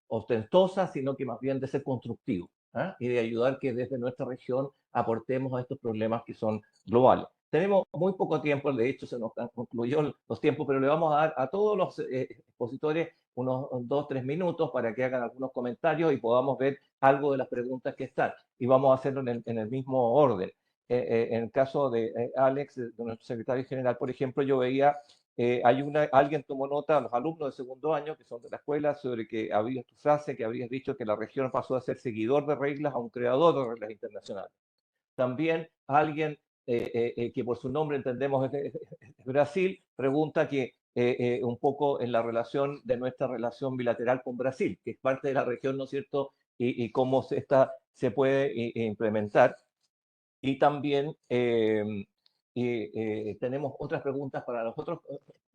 ostentosa, sino que más bien de ser constructivos, ¿ah? Y de ayudar que desde nuestra región aportemos a estos problemas que son globales. Tenemos muy poco tiempo, de hecho se nos concluyó los tiempos, pero le vamos a dar a todos los expositores unos 2-3 minutos para que hagan algunos comentarios y podamos ver algo de las preguntas que están. Y vamos a hacerlo en el mismo orden. En el caso de Alex, de nuestro secretario general, por ejemplo, yo veía, alguien tomó nota, los alumnos de segundo año, que son de la escuela, sobre que había tu frase, que habías dicho que la región pasó a ser seguidor de reglas a un creador de reglas internacionales. También alguien que por su nombre entendemos es Brasil, pregunta que un poco en la relación de nuestra relación bilateral con Brasil, que es parte de la región, ¿no es cierto? Y cómo se puede implementar. Y también tenemos otras preguntas para los otros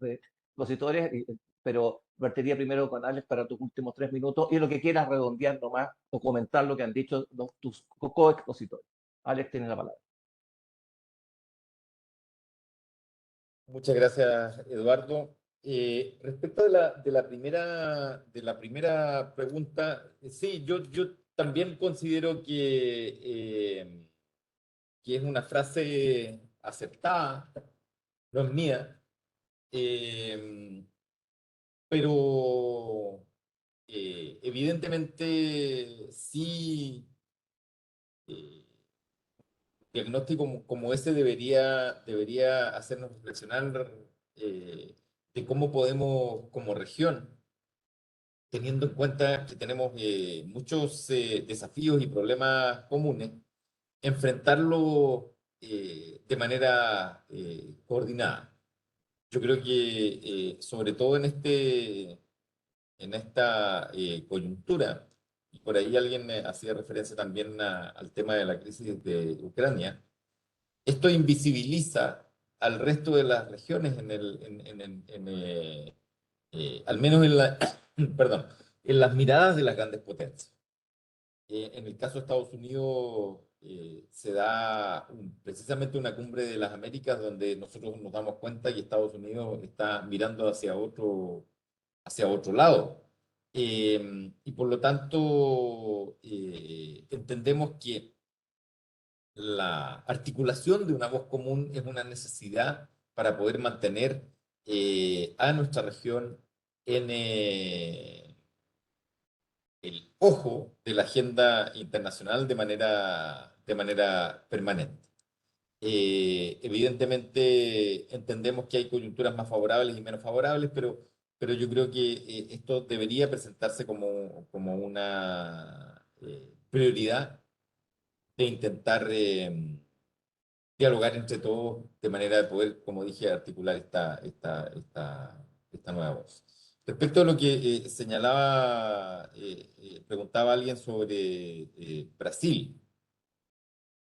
expositores, pero partiría primero con Alex para tus últimos 3 minutos y lo que quieras redondear nomás o comentar lo que han dicho tus coexpositores. Alex, tienes la palabra. Muchas gracias, Eduardo. Respecto de la primera pregunta, sí, yo también considero que es una frase aceptada, no es mía, pero evidentemente sí, diagnóstico como ese debería hacernos reflexionar de cómo podemos, como región, teniendo en cuenta que tenemos muchos desafíos y problemas comunes, enfrentarlo de manera coordinada. Yo creo que sobre todo en esta coyuntura, y por ahí alguien hacía referencia también al tema de la crisis de Ucrania, esto invisibiliza al resto de las regiones al menos perdón, en las miradas de las grandes potencias. En el caso de Estados Unidos se da precisamente una cumbre de las Américas donde nosotros nos damos cuenta y Estados Unidos está mirando hacia otro lado. Y por lo tanto, entendemos que la articulación de una voz común es una necesidad para poder mantener a nuestra región en el ojo de la agenda internacional de manera permanente. Evidentemente entendemos que hay coyunturas más favorables y menos favorables, pero yo creo que esto debería presentarse como una prioridad de intentar dialogar entre todos de manera de poder, como dije, articular esta nueva voz. Respecto a lo que preguntaba alguien sobre Brasil.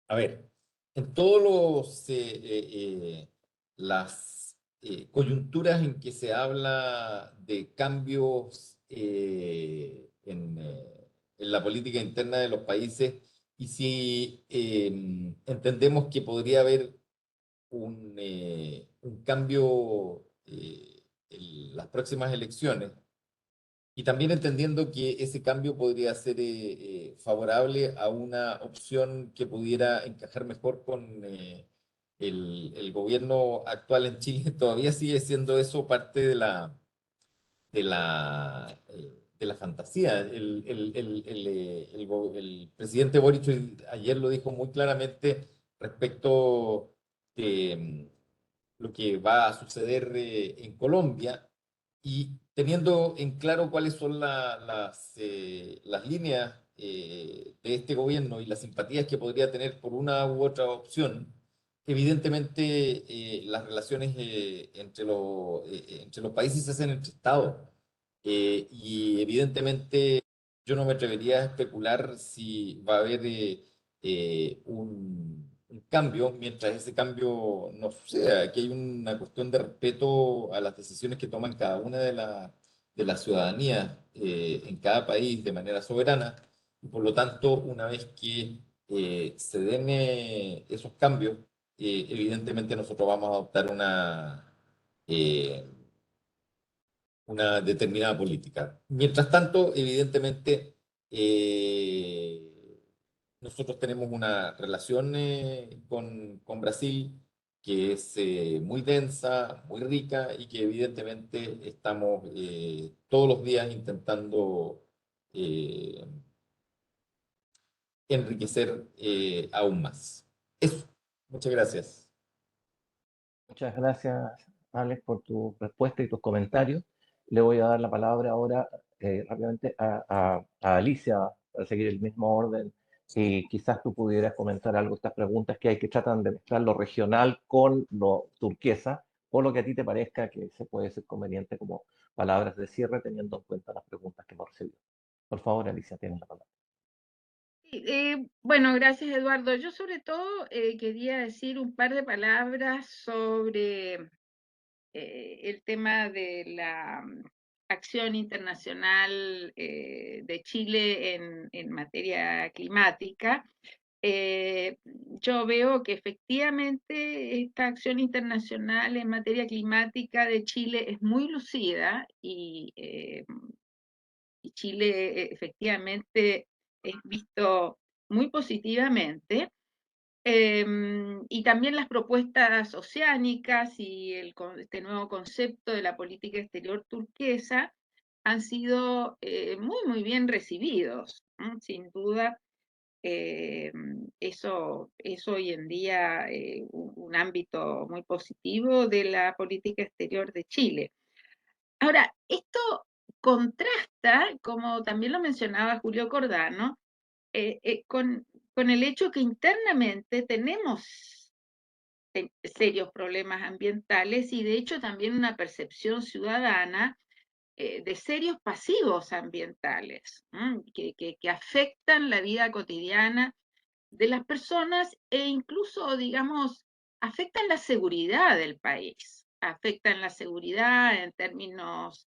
A ver, en todos las coyunturas en que se habla de cambios en la política interna de los países, y si entendemos que podría haber un cambio en las próximas elecciones, y también entendiendo que ese cambio podría ser favorable a una opción que pudiera encajar mejor con el gobierno actual en Chile, todavía sigue siendo eso parte de la fantasía. El presidente Boric ayer lo dijo muy claramente respecto de lo que va a suceder en Colombia, y teniendo en claro cuáles son las líneas de este gobierno y las simpatías que podría tener por una u otra opción. Evidentemente las relaciones entre los países se hacen entre estados. Y evidentemente yo no me atrevería a especular si va a haber un cambio mientras ese cambio no suceda. Aquí hay una cuestión de respeto a las decisiones que toman cada una de las ciudadanías en cada país de manera soberana, y por lo tanto, una vez que se den esos cambios, evidentemente nosotros vamos a adoptar eh, una determinada política. Mientras tanto, evidentemente, nosotros tenemos una relación con Brasil que es muy densa, muy rica, y que evidentemente estamos todos los días intentando eh, enriquecer aún más. Eso. Muchas gracias. Muchas gracias, Alex, por tu respuesta y tus comentarios. Le voy a dar la palabra ahora rápidamente a Alicia para seguir el mismo orden. Si quizás tú pudieras comentar algo de estas preguntas que hay que tratan de mezclar lo regional con lo turquesa, o lo que a ti te parezca que se puede ser conveniente como palabras de cierre, teniendo en cuenta las preguntas que hemos recibido. Por favor, Alicia, tienes la palabra. Sí, bueno, gracias Eduardo. Yo sobre todo quería decir un par de palabras sobre el tema de la acción internacional de Chile en materia climática. Yo veo que efectivamente esta acción internacional en materia climática de Chile es muy lucida y Chile efectivamente es visto muy positivamente. Y también las propuestas oceánicas y este nuevo concepto de la política exterior turquesa han sido muy bien recibidos, ¿no? Sin duda, eso es hoy en día un ámbito muy positivo de la política exterior de Chile. Ahora, esto contrasta, como también lo mencionaba Julio Cordano, con el hecho que internamente tenemos serios problemas ambientales y de hecho también una percepción ciudadana de serios pasivos ambientales que afectan la vida cotidiana de las personas e incluso, digamos, afectan la seguridad del país, afectan la seguridad en términos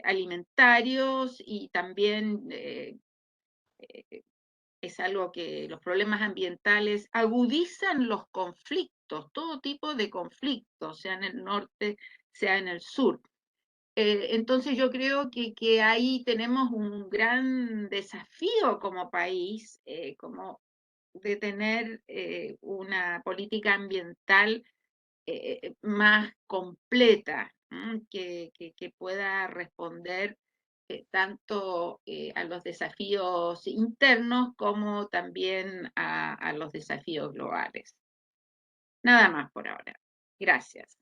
alimentarios y también es algo que los problemas ambientales agudizan los conflictos, todo tipo de conflictos, sea en el norte, sea en el sur. Entonces yo creo que ahí tenemos un gran desafío como país, como de tener una política ambiental más completa, que pueda responder tanto a los desafíos internos como también a los desafíos globales. Nada más por ahora. Gracias.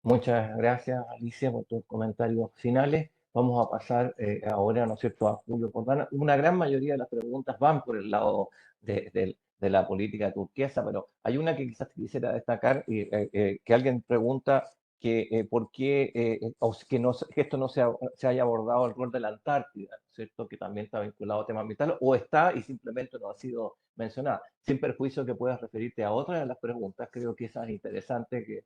Muchas gracias, Alicia, por tus comentarios finales. Vamos a pasar ahora, ¿no es cierto?, a Julio Cordano. Una gran mayoría de las preguntas van por el lado de la política turquesa, pero hay una que quizás quisiera destacar, que alguien pregunta que por qué que esto no se haya abordado el rol de la Antártida, ¿cierto?, que también está vinculado a temas ambientales, o está y simplemente no ha sido mencionada. Sin perjuicio que puedas referirte a otra de las preguntas, creo que esa es interesante que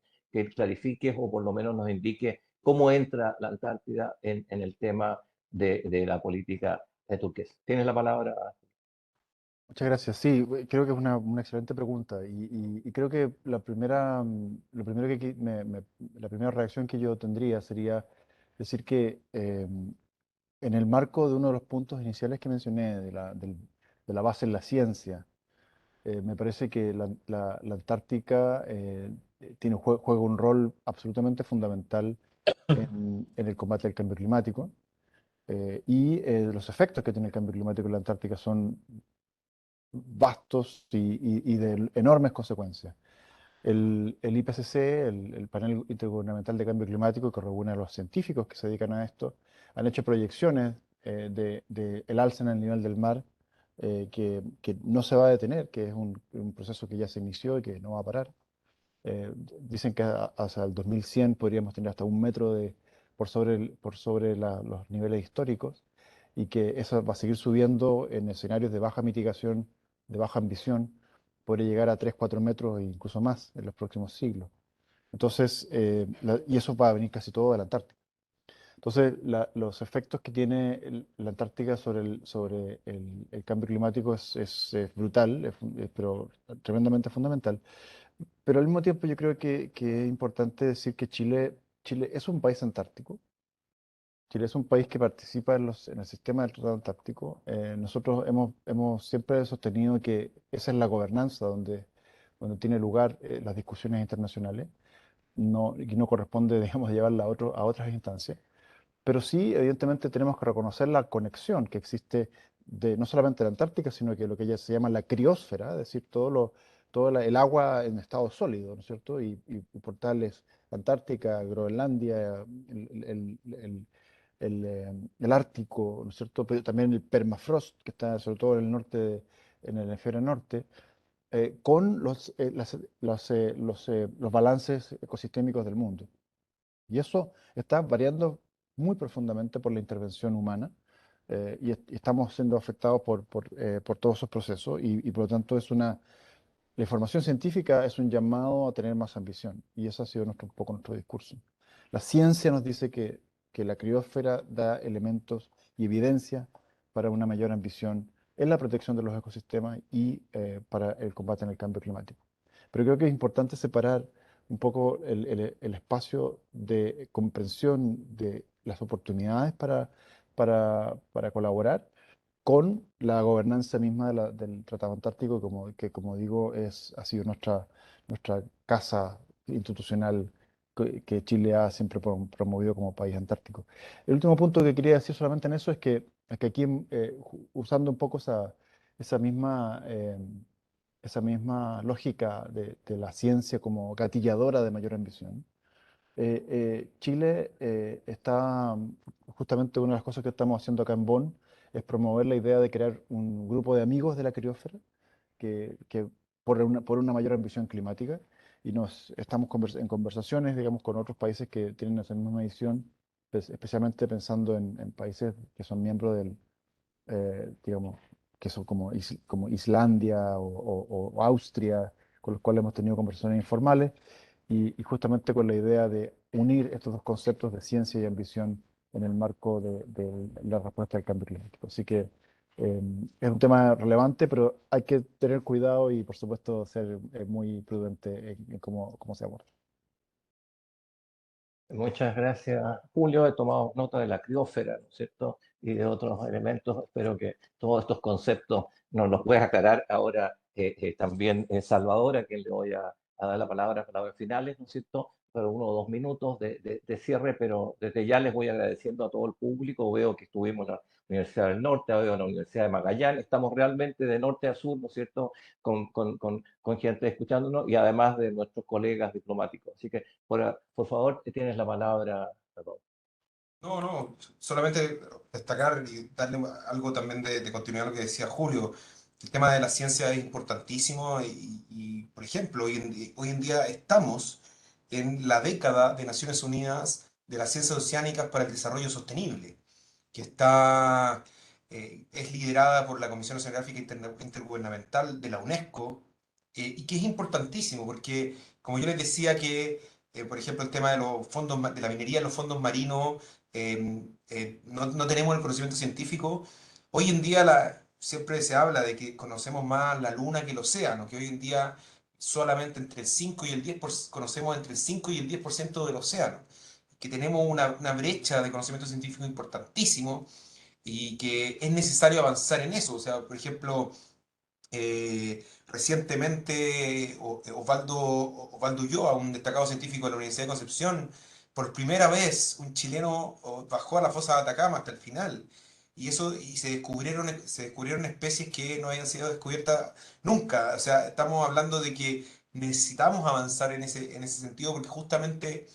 clarifiques o por lo menos nos indique cómo entra la Antártida en el tema de la política turquesa. Tienes la palabra. Muchas gracias. Sí, creo que es una excelente pregunta y creo que lo primero la primera reacción que yo tendría sería decir que en el marco de uno de los puntos iniciales que mencioné, de la base en la ciencia, me parece que la Antártica juega un rol absolutamente fundamental en el combate al cambio climático los efectos que tiene el cambio climático en la Antártica son vastos y de enormes consecuencias. El IPCC, el Panel Intergubernamental de Cambio Climático, que reúne a los científicos que se dedican a esto, han hecho proyecciones de el alza en el nivel del mar que no se va a detener, que es un proceso que ya se inició y que no va a parar. Dicen que hasta el 2100 podríamos tener hasta 1 metro por sobre los niveles históricos y que eso va a seguir subiendo en escenarios de baja mitigación, de baja ambición, puede llegar a 3, 4 metros e incluso más en los próximos siglos. Entonces, y eso va a venir casi todo de la Antártica. Entonces, los efectos que tiene la Antártica sobre el cambio climático es brutal, pero tremendamente fundamental. Pero al mismo tiempo yo creo que es importante decir que Chile es un país antártico. Chile es un país que participa en el sistema del Tratado Antártico. Nosotros hemos siempre sostenido que esa es la gobernanza donde tiene lugar las discusiones internacionales. Y no corresponde, digamos, llevarla a otras instancias. Pero sí, evidentemente, tenemos que reconocer la conexión que existe no solamente la Antártica, sino que lo que ya se llama la criósfera, es decir, el agua en estado sólido, ¿no es cierto? Y por tales Antártica, Groenlandia, el Ártico, ¿no es cierto? Pero también el permafrost, que está sobre todo en el norte, en el hemisferio norte. con los balances ecosistémicos del mundo. Y eso está variando muy profundamente por la intervención humana, y estamos siendo afectados por todos esos procesos, y por lo tanto la información científica es un llamado a tener más ambición, y eso ha sido un poco nuestro discurso. La ciencia nos dice que la criósfera da elementos y evidencia para una mayor ambición en la protección de los ecosistemas y para el combate en el cambio climático. Pero creo que es importante separar un poco el espacio de comprensión de las oportunidades para colaborar con la gobernanza misma del Tratado Antártico, que como digo, ha sido nuestra casa institucional que Chile ha siempre promovido como país antártico. El último punto que quería decir solamente en eso es que aquí, usando un poco esa misma lógica de la ciencia como gatilladora de mayor ambición, Chile justamente una de las cosas que estamos haciendo acá en Bonn es promover la idea de crear un grupo de amigos de la criósfera que por una mayor ambición climática, y estamos en conversaciones, digamos, con otros países que tienen esa misma visión, especialmente pensando en países que son miembros digamos, que son como Islandia o Austria, con los cuales hemos tenido conversaciones informales, y justamente con la idea de unir estos dos conceptos de ciencia y ambición en el marco de la respuesta al cambio climático. Así que es un tema relevante, pero hay que tener cuidado y, por supuesto, ser muy prudente en cómo se aborda. Muchas gracias, Julio. He tomado nota de la criósfera, ¿no es cierto? Y de otros elementos. Espero que todos estos conceptos nos los puedas aclarar ahora también Salvador, a quien le voy a dar la palabras finales, ¿no es cierto? Para 1 o 2 minutos de cierre, pero desde ya les voy agradeciendo a todo el público. Veo que estuvimos en la Universidad del Norte, veo en la Universidad de Magallanes. Estamos realmente de norte a sur, ¿no es cierto? Con gente escuchándonos, y además de nuestros colegas diplomáticos. Así que por favor, tienes la palabra. Perdón. No, solamente destacar y darle algo también de continuidad a lo que decía Julio. El tema de la ciencia es importantísimo por ejemplo, hoy en día estamos en la década de Naciones Unidas de las Ciencias Oceánicas para el Desarrollo Sostenible, que es liderada por la Comisión Oceanográfica Intergubernamental de la UNESCO, y que es importantísimo porque, como yo les decía, por ejemplo, el tema de los fondos, de la minería en los fondos marinos, no tenemos el conocimiento científico. Hoy en día siempre se habla de que conocemos más la luna que el océano, que hoy en día solamente entre el 5 y el 10%, conocemos entre el 5 y el 10% del océano, que tenemos una brecha de conocimiento científico importantísimo y que es necesario avanzar en eso. O sea, por ejemplo, recientemente Osvaldo Ulloa, un destacado científico de la Universidad de Concepción, por primera vez un chileno bajó a la fosa de Atacama hasta el final. Y se descubrieron especies que no habían sido descubiertas nunca. O sea, estamos hablando de que necesitamos avanzar en ese sentido, porque justamente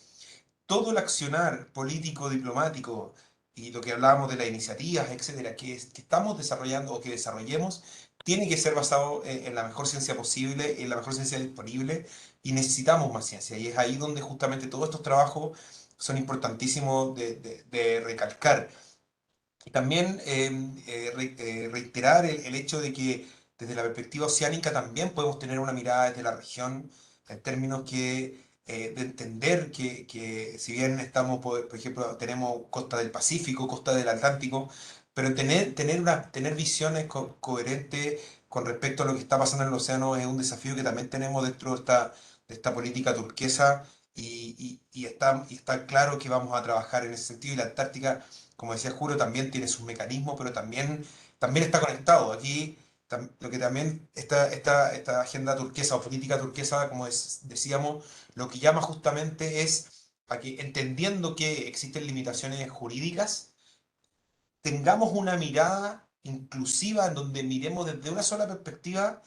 todo el accionar político, diplomático y lo que hablábamos de las iniciativas, etcétera, que estamos desarrollando o que desarrollemos, tiene que ser basado en la mejor ciencia posible, en la mejor ciencia disponible, y necesitamos más ciencia. Y es ahí donde justamente todos estos trabajos son importantísimos de recalcar. Y también reiterar el hecho de que desde la perspectiva oceánica también podemos tener una mirada desde la región, en términos de entender que si bien estamos, por ejemplo, tenemos costa del Pacífico, costa del Atlántico, pero tener visiones coherentes con respecto a lo que está pasando en el océano es un desafío que también tenemos dentro de esta política turquesa, y está claro que vamos a trabajar en ese sentido, y la Antártica, como decía Julio, también tiene sus mecanismos, pero también está conectado. Aquí lo que también esta agenda turquesa o política turquesa, como decíamos, lo que llama justamente es a que, entendiendo que existen limitaciones jurídicas, tengamos una mirada inclusiva en donde miremos desde una sola perspectiva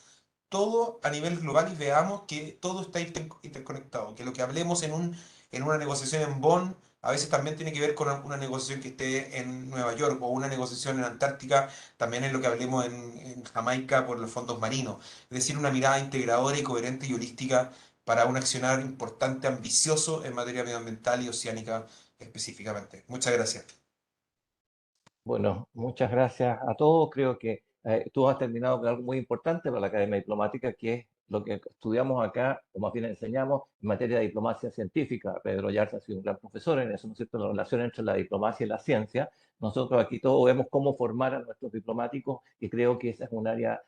todo a nivel global y veamos que todo está interconectado, que lo que hablemos en una negociación en Bonn a veces también tiene que ver con una negociación que esté en Nueva York o una negociación en Antártica, también es lo que hablemos en Jamaica por los fondos marinos. Es decir, una mirada integradora y coherente y holística para un accionar importante, ambicioso en materia medioambiental y oceánica específicamente. Muchas gracias. Bueno, muchas gracias a todos. Creo que tú has terminado con algo muy importante para la Academia Diplomática, que es lo que estudiamos acá, o más bien enseñamos, en materia de diplomacia científica. Pedro Yarza ha sido un gran profesor en eso, ¿no es cierto?, la relación entre la diplomacia y la ciencia. Nosotros aquí todos vemos cómo formar a nuestros diplomáticos y creo que esa es un área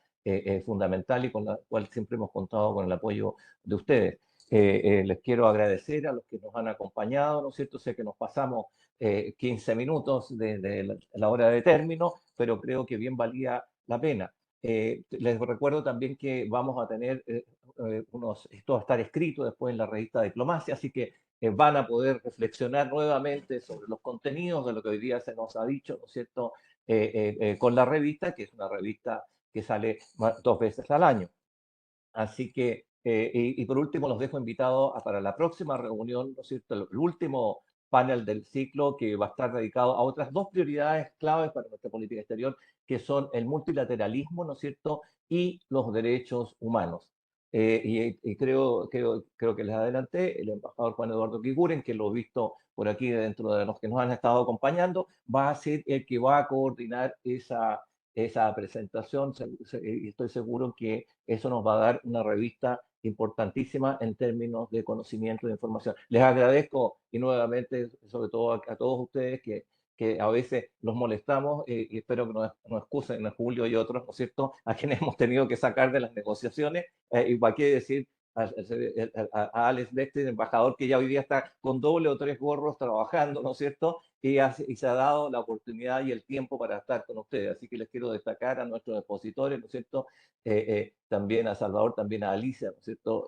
fundamental y con la cual siempre hemos contado con el apoyo de ustedes. Les quiero agradecer a los que nos han acompañado, ¿no es cierto? Sé que nos pasamos 15 minutos de la hora de término, pero creo que bien valía la pena. Les recuerdo también que vamos a tener esto va a estar escrito después en la revista Diplomacia, así que van a poder reflexionar nuevamente sobre los contenidos de lo que hoy día se nos ha dicho, ¿no es cierto?, con la revista, que es una revista que sale 2 veces al año. Así que, y por último, los dejo invitados para la próxima reunión, ¿no es cierto?, el último panel del ciclo que va a estar dedicado a otras 2 prioridades claves para nuestra política exterior, que son el multilateralismo, ¿no es cierto?, y los derechos humanos. Y creo que les adelanté, el embajador Juan Eduardo Kikuren, que lo he visto por aquí dentro de los que nos han estado acompañando, va a ser el que va a coordinar esa presentación, y estoy seguro que eso nos va a dar una revista importantísima en términos de conocimiento de información. Les agradezco y nuevamente, sobre todo a todos ustedes que a veces los molestamos y espero que nos excusen a Julio y otros, ¿no es cierto?, a quienes hemos tenido que sacar de las negociaciones. Y para qué decir a Alex Beste, el embajador, que ya hoy día está con 2 o 3 gorros trabajando, ¿no es cierto?, y se ha dado la oportunidad y el tiempo para estar con ustedes. Así que les quiero destacar a nuestros expositores, ¿no es cierto?, también a Salvador, también a Alicia, ¿no es cierto?,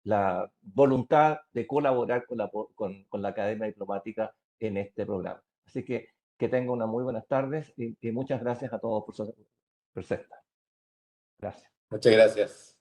la voluntad de colaborar con la Academia Diplomática en este programa. Así que tengan unas muy buenas tardes y muchas gracias a todos por su presencia. Gracias. Muchas gracias.